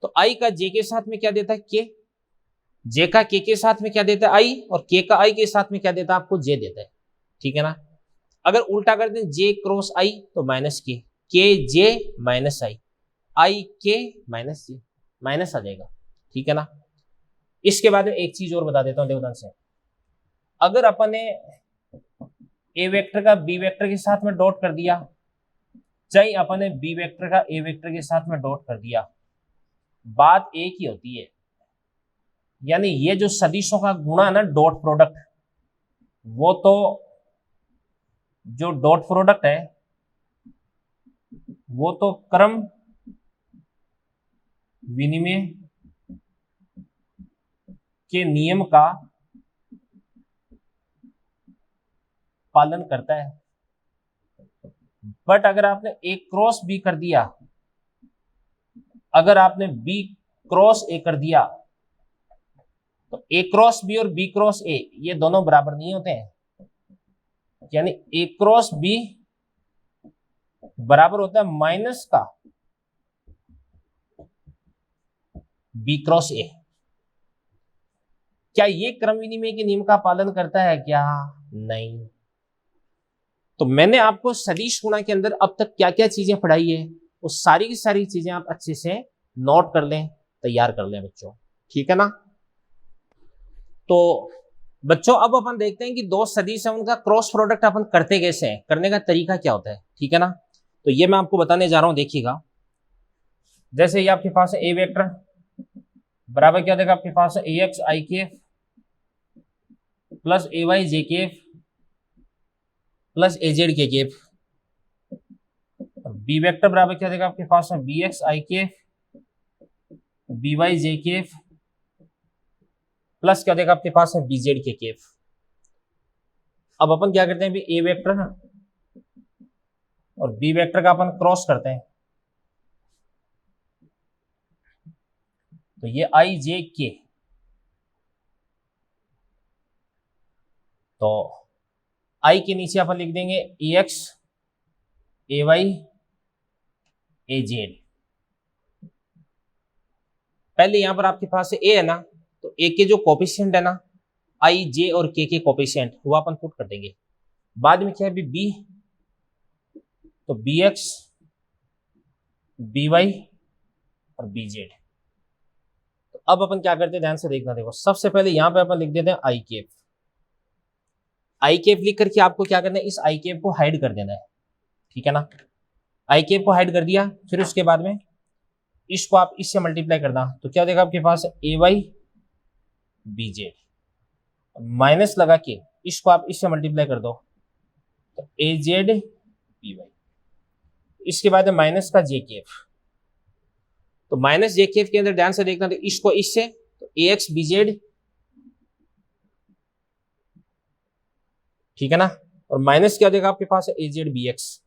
तो आई का जे के साथ में क्या देता है, के। जे का के साथ में क्या देता है, आई। और के का आई के साथ में क्या देता है, आपको जे देता है, ठीक है ना। अगर उल्टा कर दें, जे क्रॉस आई तो माइनस के जे माइनस आई के माइनस जे, माइनस आ जाएगा, ठीक है ना। इसके बाद में एक चीज और बता देता हूं, देखो ध्यान से। अगर अपन ने ए वेक्टर का बी वेक्टर के साथ में डॉट कर दिया, चाहे अपन ने बी वेक्टर का ए वेक्टर के साथ में डॉट कर दिया, बात एक ही होती है। यानी ये जो सदिशों का गुणा है ना, डॉट प्रोडक्ट, वो तो जो डॉट प्रोडक्ट है वो तो क्रम विनिमय के नियम का पालन करता है। बट अगर आपने ए क्रॉस बी कर दिया, अगर आपने बी क्रॉस ए कर दिया, तो ए क्रॉस बी और बी क्रॉस ए ये दोनों बराबर नहीं होते हैं। यानी ए क्रॉस बी बराबर होता है माइनस का बी क्रॉस ए। क्या ये क्रम विनिमय के नियम का पालन करता है क्या, नहीं। तो मैंने आपको सदिश गुणा के अंदर अब तक क्या क्या चीजें पढ़ाई है, वो सारी की सारी चीजें आप अच्छे से नोट कर लें, तैयार कर लें बच्चों, ठीक है ना। तो बच्चों अब अपन देखते हैं कि दो सदिश है उनका क्रॉस प्रोडक्ट अपन करते कैसे हैं, करने का तरीका क्या होता है, ठीक है ना। तो ये मैं आपको बताने जा रहा हूं, देखिएगा। जैसे ये आपके पास ए वेक्टर बराबर क्या देगा आपके पास ए एक्स आई के प्लस ए वाई जे के प्लस ए जेड के केफ। बी वेक्टर बराबर क्या देगा आपके पास में बी एक्स आई के बी वाई जे के प्लस क्या देगा आपके पास में बी जेड के केफ। अब अपन क्या करते हैं, ए वेक्टर और बी वेक्टर का अपन क्रॉस करते हैं, तो ये आई जे के, तो आई के नीचे अपन लिख देंगे ए एक्स ए वाई ए जेड। पहले यहां पर आपके पास ए है ना, तो ए के जो कोफिशिएंट है ना, आई जे और के कोफिशिएंट वो अपन पुट कर देंगे। बाद में क्या है बी, तो बी एक्स बी वाई और बी जेड। तो अब अपन क्या करते हैं, ध्यान से देखना, देखो सबसे पहले यहां पे अपन लिख देते हैं आई केप। आई केप लिख करके आपको क्या करना है, इस आई केप को हाइड कर देना है, ठीक है ना। आई केप को हाइड कर दिया, फिर उसके बाद में इसको आप इससे मल्टीप्लाई करना, तो क्या देगा आपके पास ए वाई बी जेड, माइनस लगा के इसको आप इससे मल्टीप्लाई कर दो, तो ए जेड बी वाई। इसके बाद है माइनस का जे केफ, तो माइनस जे केफ के अंदर ध्यान से देखना, तो इसको इससे, तो ए एक्स बी जेड, ठीक है ना, और माइनस क्या देगा आपके पास ए जेड बी एक्स,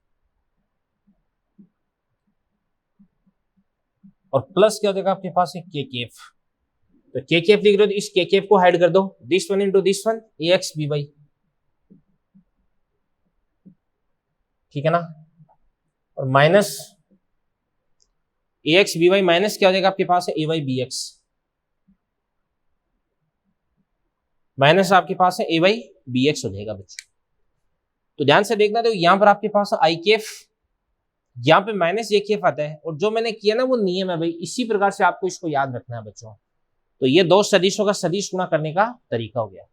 और प्लस क्या देगा आपके पास के केफ। तो के केफ लिख रहे हो, तो इस के केफ को हाइड कर दो, this one into this one a x b y, ठीक है ना, और minus a x b y minus क्या हो जाएगा आपके पास है a y b x, minus आपके पास है ए वाई बी एक्स हो जाएगा बच्चों। तो ध्यान से देखना, तो यहां पर आपके पास आई केफ, यहाँ पे माइनस जे केफ आता है, और जो मैंने किया ना वो नियम है भाई, इसी प्रकार से आपको इसको याद रखना है बच्चों। तो ये दो सदिशों का सदिश गुणा करने का तरीका हो गया।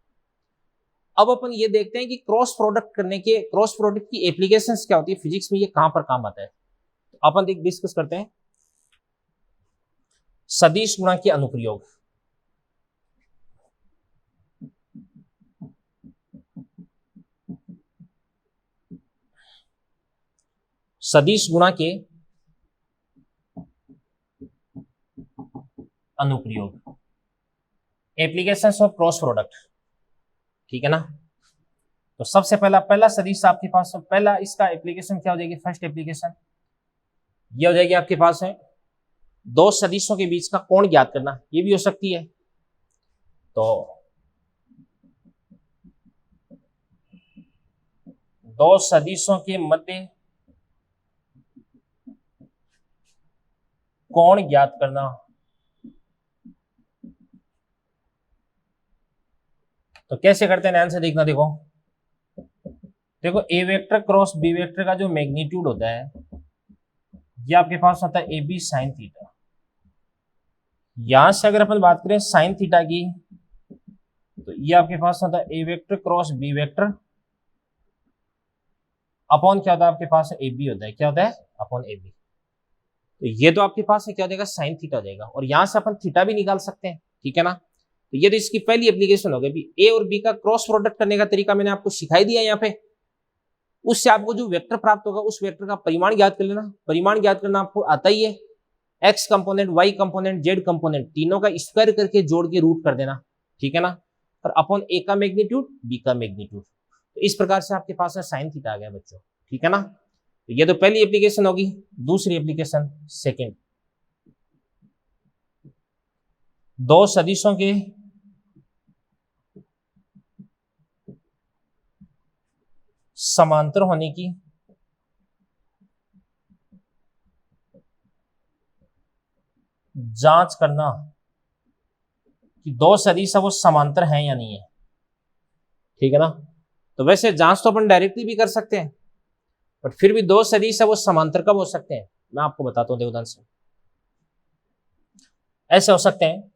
अब अपन ये देखते हैं कि क्रॉस प्रोडक्ट करने के, क्रॉस प्रोडक्ट की एप्लीकेशंस क्या होती है फिजिक्स में, ये कहां पर काम आता है, तो अपन डिस्कस करते हैं सदिश गुणा के अनुप्रयोग। सदिश गुणा के अनुप्रयोग, एप्लीकेशंस ऑफ क्रॉस प्रोडक्ट, ठीक है ना। तो सबसे पहला सदिश आपके पास, पहला इसका एप्लीकेशन क्या हो जाएगी, फर्स्ट एप्लीकेशन ये हो जाएगी आपके पास है दो सदिशों के बीच का कोण ज्ञात करना, ये भी हो सकती है। तो दो सदिशों के मध्य कोण ज्ञात करना, तो कैसे करते हैं ध्यान से देखना, देखो देखो ए वेक्टर क्रॉस बी वेक्टर का जो मैग्नीट्यूड होता है, ये आपके पास होता है ए बी साइन थीटा। यहां से अगर अपन बात करें साइन थीटा की, तो ये आपके पास होता है A vector cross B vector upon क्या होता है आपके पास ए बी होता है, क्या होता है अपॉन ए बी। तो ये तो आपके पास है क्या हो जाएगा साइन थीटा हो जाएगा, और यहां से अपन थीटा भी निकाल सकते हैं, ठीक है ना। तो ये तो इसकी पहली एप्लीकेशन हो गई, ए और बी का क्रॉस प्रोडक्ट करने का तरीका मैंने आपको सिखाई दिया यहाँ पे। उससे आपको जो वेक्टर प्राप्त होगा उस वेक्टर का परिमाण ज्ञात कर लेना। परिमाण ज्ञात करना आपको आता ही है, x component y component z component तीनों का स्क्वायर करके जोड़ के रूट कर देना, ठीक है ना, और अपॉन ए का मैग्नीट्यूड बी का मैग्नीट्यूड। तो इस प्रकार से आपके पास साइन थीटा आ गया बच्चों, ठीक है ना। तो ये तो पहली एप्लीकेशन होगी। दूसरी एप्लीकेशन सेकंड, दो सदिशों के समांतर होने की जांच करना कि दो सदिश वो समांतर हैं या नहीं है, ठीक है ना। तो वैसे जांच तो अपन डायरेक्टली भी कर सकते हैं, बट फिर भी दो सदिश वो समांतर कब हो सकते हैं, मैं आपको बताता हूं, देखो ध्यान से। ऐसे हो सकते हैं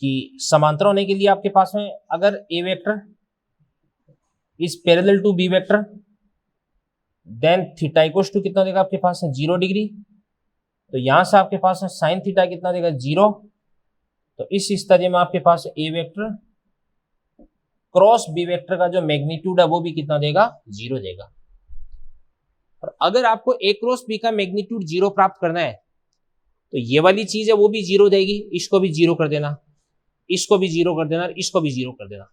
कि समांतर होने के लिए आपके पास में अगर A vector is parallel to B vector then theta equals to कितना देगा आपके पास है 0 डिग्री। तो यहां से आपके पास है साइन थीटा कितना देगा 0। तो इस स्थिति में आपके पास A vector cross B vector का जो मैग्नीट्यूड है वो भी कितना देगा 0 देगा। और अगर आपको ए क्रॉस बी का मैग्नीट्यूड 0 प्राप्त करना है तो ये वाली चीज है वो भी 0 देगी, इसको भी 0 कर देना, इसको भी 0 कर देना, इसको भी 0 कर देना।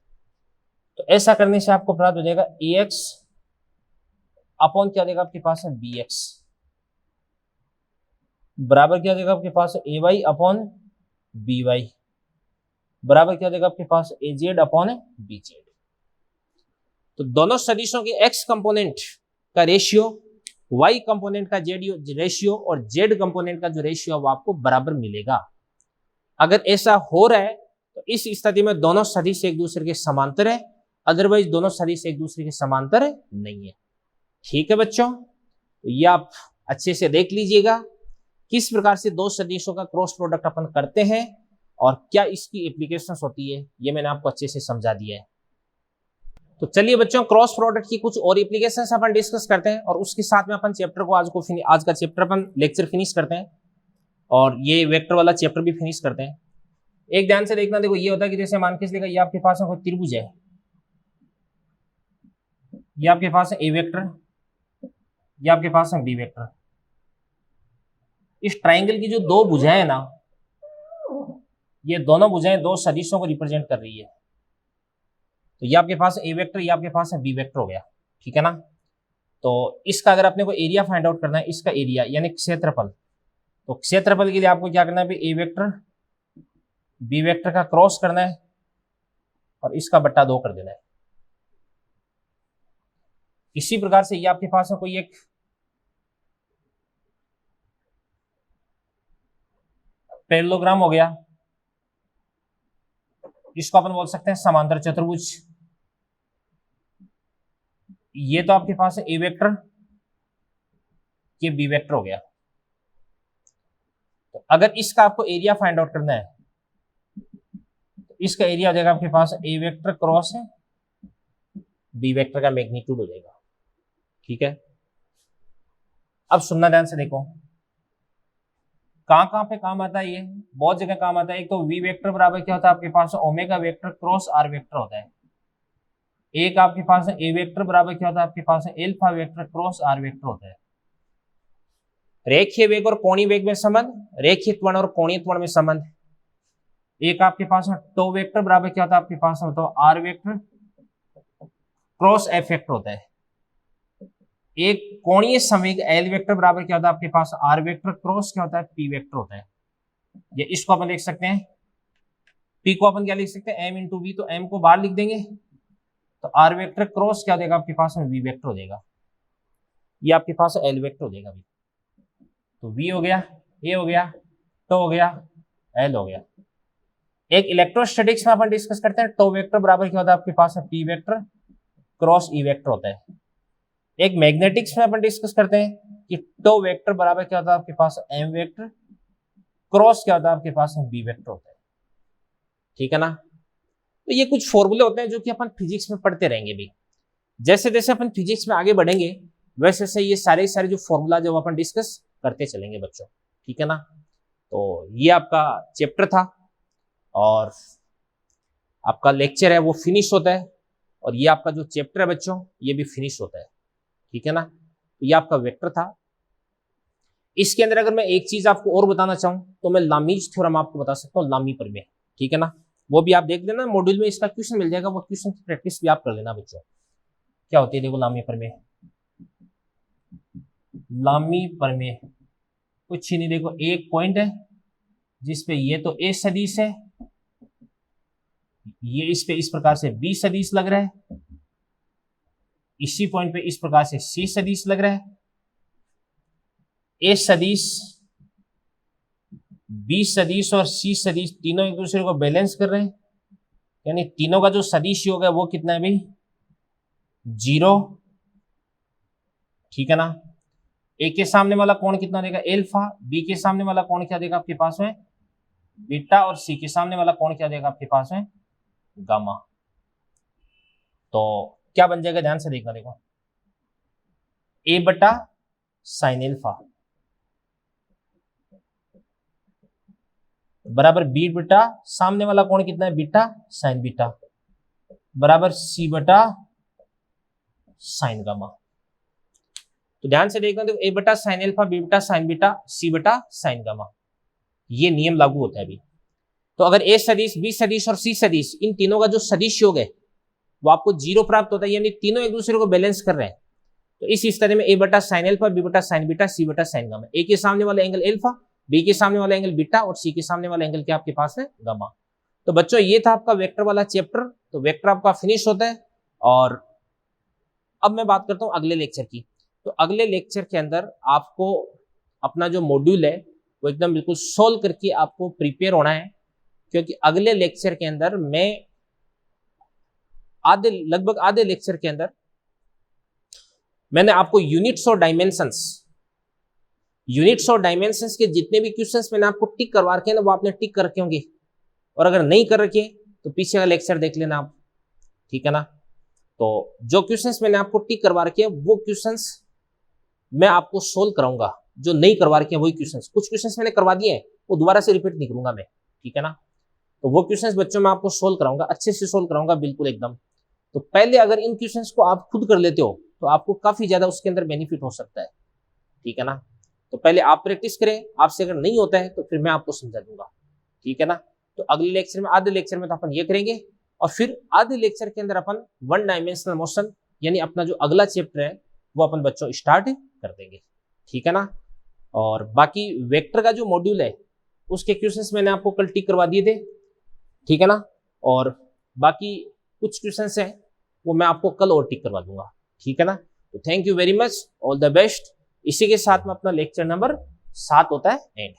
तो ऐसा करने से आपको प्राप्त हो जाएगा ए एक्स अपॉन क्या देगा आपके पास है बी एक्स बराबर क्या देगा आपके पास ए वाई अपॉन बी वाई बराबर क्या देगा आपके पास ए जेड अपॉन बी जेड। तो दोनों सदिशों के एक्स कंपोनेंट का रेशियो, वाई कंपोनेंट का जेड रेशियो और जेड कंपोनेंट का जो रेशियो वो आपको बराबर मिलेगा। अगर ऐसा हो रहा है तो इस स्थिति में दोनों सदिश एक दूसरे के समांतर है, अदरवाइज दोनों सदिश एक दूसरे के समांतर नहीं है। ठीक है बच्चों, तो ये आप अच्छे से देख लीजिएगा किस प्रकार से दो सदिशों का क्रॉस प्रोडक्ट अपन करते हैं और क्या इसकी एप्लीकेशंस होती है, ये मैंने आपको अच्छे से समझा दिया है। तो चलिए बच्चों, क्रॉस प्रोडक्ट की कुछ और एप्लीकेशंस अपन डिस्कस करते हैं और उसके साथ में अपन चैप्टर को आज का चैप्टर अपन लेक्चर फिनिश करते हैं और ये वेक्टर वाला चैप्टर भी फिनिश करते हैं। एक ध्यान से देखना, देखो ये होता है कि जैसे मान के चलिएगा ये आपके पास कोई त्रिभुज है, ये आपके पास है ए वेक्टर, ये आपके पास है बी वेक्टर। इस ट्राइंगल की जो दो भुजाएं है ना, ये दोनों भुजाएं दो सदिशों को रिप्रेजेंट कर रही है। तो ये आपके पास ए वेक्टर, ये आपके पास है बी वेक्टर हो गया, ठीक है ना। तो इसका अगर अपने को एरिया फाइंड आउट करना है, इसका एरिया यानी क्षेत्रफल, तो क्षेत्रफल के लिए आपको क्या करना है, ए वेक्टर बी वेक्टर का क्रॉस करना है और इसका बट्टा 2 कर देना है। इसी प्रकार से ये आपके पास में कोई एक पैरेललोग्राम हो गया, इसको अपन बोल सकते हैं समांतर चतुर्भुज। ये तो आपके पास है ए वेक्टर, ये बी वेक्टर हो गया। तो अगर इसका आपको एरिया फाइंड आउट करना है तो इसका एरिया हो जाएगा आपके पास ए वेक्टर क्रॉस है बी वेक्टर का मैग्नीट्यूड हो जाएगा, ठीक है। अब सुनना ध्यान से देखो, कहां पे काम आता है, ये बहुत जगह काम आता है। एक तो वी वेक्टर बराबर क्या होता है आपके पास omega vector cross R vector होता है। एक आपके पास ए वेक्टर बराबर क्या होता है आपके पास alpha vector cross R vector होता है। रेखीय वेग और कोणीय वेग में संबंध, रेखीय त्वरण और कोणीय त्वरण में संबंध। एक आपके पास टो वेक्टर बराबर क्या होता है आपके पास R vector cross F vector होता है। एक कोणीय संवेग एल वेक्टर बराबर क्या होता है आपके पास आर वेक्टर क्रॉस क्या होता है पी वेक्टर होता है। ये इसको अपन लिख सकते हैं, पी को अपन क्या लिख सकते हैं एम इंटू वी, तो एम को बाहर लिख देंगे तो आर वेक्टर क्रॉस क्या देगा आपके पास में वी वेक्टर हो जाएगा। ये आपके पास एल वेक्टर हो जाएगा भी। तो वी हो गया, ए हो गया, टो हो गया, एल हो गया। एक इलेक्ट्रोस्टैटिक्स में अपन डिस्कस करते हैं, टो वेक्टर बराबर क्या होता है आपके पास P vector cross E vector होता है। एक मैग्नेटिक्स में अपन डिस्कस करते हैं कि टो वेक्टर बराबर क्या होता है आपके पास एम वेक्टर क्रॉस क्या होता है आपके पास बी वेक्टर होता है, ठीक है ना। तो ये कुछ फॉर्मूले होते हैं जो कि अपन फिजिक्स में पढ़ते रहेंगे भी। जैसे जैसे अपन फिजिक्स में आगे बढ़ेंगे वैसे वैसे ये सारे जो फॉर्मूला जो अपन डिस्कस करते चलेंगे बच्चों, ठीक है ना। तो ये आपका चैप्टर था और आपका लेक्चर है वो फिनिश होता है और ये आपका जो चैप्टर है बच्चों ये भी फिनिश होता है, ठीक है ना। तो ये आपका वेक्टर था। इसके अंदर अगर मैं एक चीज आपको और बताना चाहूं तो मैं लामीज थ्योरम आपको बता सकता हूँ, लामी प्रमेय, ठीक है ना। वो भी आप देख लेना, मॉड्यूल में इसका क्वेश्चन मिल जाएगा, वो क्वेश्चन की प्रैक्टिस भी आप कर लेना बच्चों। क्या होती है देखो लामी प्रमेय, लामी प्रमेय कुछ ही नहीं, देखो एक पॉइंट है जिसपे ये तो ए सदिश है, ये इस पे इस प्रकार से बी सदिश लग रहा है, इसी पॉइंट पे इस प्रकार से सी सदिश लग रहा है, ए सदिश बी सदिश और सी सदिश तीनों एक दूसरे को बैलेंस कर रहे हैं, यानी तीनों का जो सदिश योग है वो कितना है भाई 0, ठीक है ना। ए के सामने वाला कोण कितना देगा एल्फा, बी के सामने वाला कोण क्या देगा आपके पास में बीटा और सी के सामने वाला कोण क्या देगा आपके पास है, गामा। तो क्या बन जाएगा, ध्यान से देखना, देखो ए बटा साइन एल्फा बराबर बी बटा सामने वाला कोण कितना है, बीटा साइन बीटा बराबर सी बटा साइन गामा। तो ध्यान से देखना, देखो ए बटा साइन एल्फा, बी बटा साइन बीटा, सी बटा साइन गामा, ये नियम लागू होता है अभी। तो अगर ए सदिश, बी सदिश और सी सदिश, इन तीनों का जो सदिश योग है वो आपको 0 प्राप्त होता है, यानी तीनों एक दूसरे को बैलेंस कर रहे हैं। तो इस स्थिति में ए बटा साइन एल्फा, बी बटा साइन बीटा, सी बटा साइन गामा, ए के सामने वाला एंगल एल्फा, बी के सामने वाला एंगल बीटा और सी के सामने वाला एंगल क्या आपके पास है, गामा। तो बच्चों ये था आपका वेक्टर वाला चैप्टर। तो वेक्टर आपका फिनिश होता है। और अब मैं बात करता हूं अगले लेक्चर की। तो अगले लेक्चर के अंदर आपको अपना जो मॉड्यूल है वो एकदम बिल्कुल सोल्व करके आपको प्रिपेयर होना है, क्योंकि अगले लेक्चर के अंदर मैं लगभग आधे लेक्चर के अंदर मैंने आपको यूनिट्स और डायमेंशंस के जितने भी क्वेश्चंस मैंने आपको टिक करवा रखे हैं ना, वो आपने टिक कर रखे होंगे, और अगर नहीं कर रखे तो पीछे का लेक्चर देख लेना आप, ठीक है ना। तो जो क्वेश्चंस मैंने आपको टिक करवा रखे हैं वो क्वेश्चंस मैं आपको सोल्व कराऊंगा, जो नहीं करवा रखे हैं वही क्वेश्चंस। कुछ क्वेश्चंस मैंने करवा दिए हैं, वो दोबारा से रिपीट नहीं करूंगा मैं, ठीक है ना। तो वो क्वेश्चंस बच्चों मैं आपको सोल्व कराऊंगा, अच्छे से सोल्व कराऊंगा, बिल्कुल एकदम। तो पहले अगर इन क्वेश्चंस को आप खुद कर लेते हो तो आपको काफी ज्यादा उसके अंदर बेनिफिट हो सकता है, ठीक है ना। तो पहले आप प्रैक्टिस करें, आपसे अगर नहीं होता है तो फिर मैं आपको समझा दूंगा, ठीक है ना। तो अगले लेक्चर में, आधे लेक्चर में तो अपन ये करेंगे, और फिर आधे लेक्चर के अंदर अपन 1 डायमेंशनल मोशन यानी अपना जो अगला चैप्टर है वो अपन बच्चों स्टार्ट कर देंगे, ठीक है ना। और बाकी वेक्टर का जो मॉड्यूल है उसके क्वेश्चंस मैंने आपको कल टिक करवा दिए थे, ठीक है ना। और बाकी कुछ क्वेश्चंस हैं वो मैं आपको कल और टिक करवा दूंगा, ठीक है ना। तो thank you very much, all the best. इसी के साथ में अपना लेक्चर नंबर 7 होता है एंड।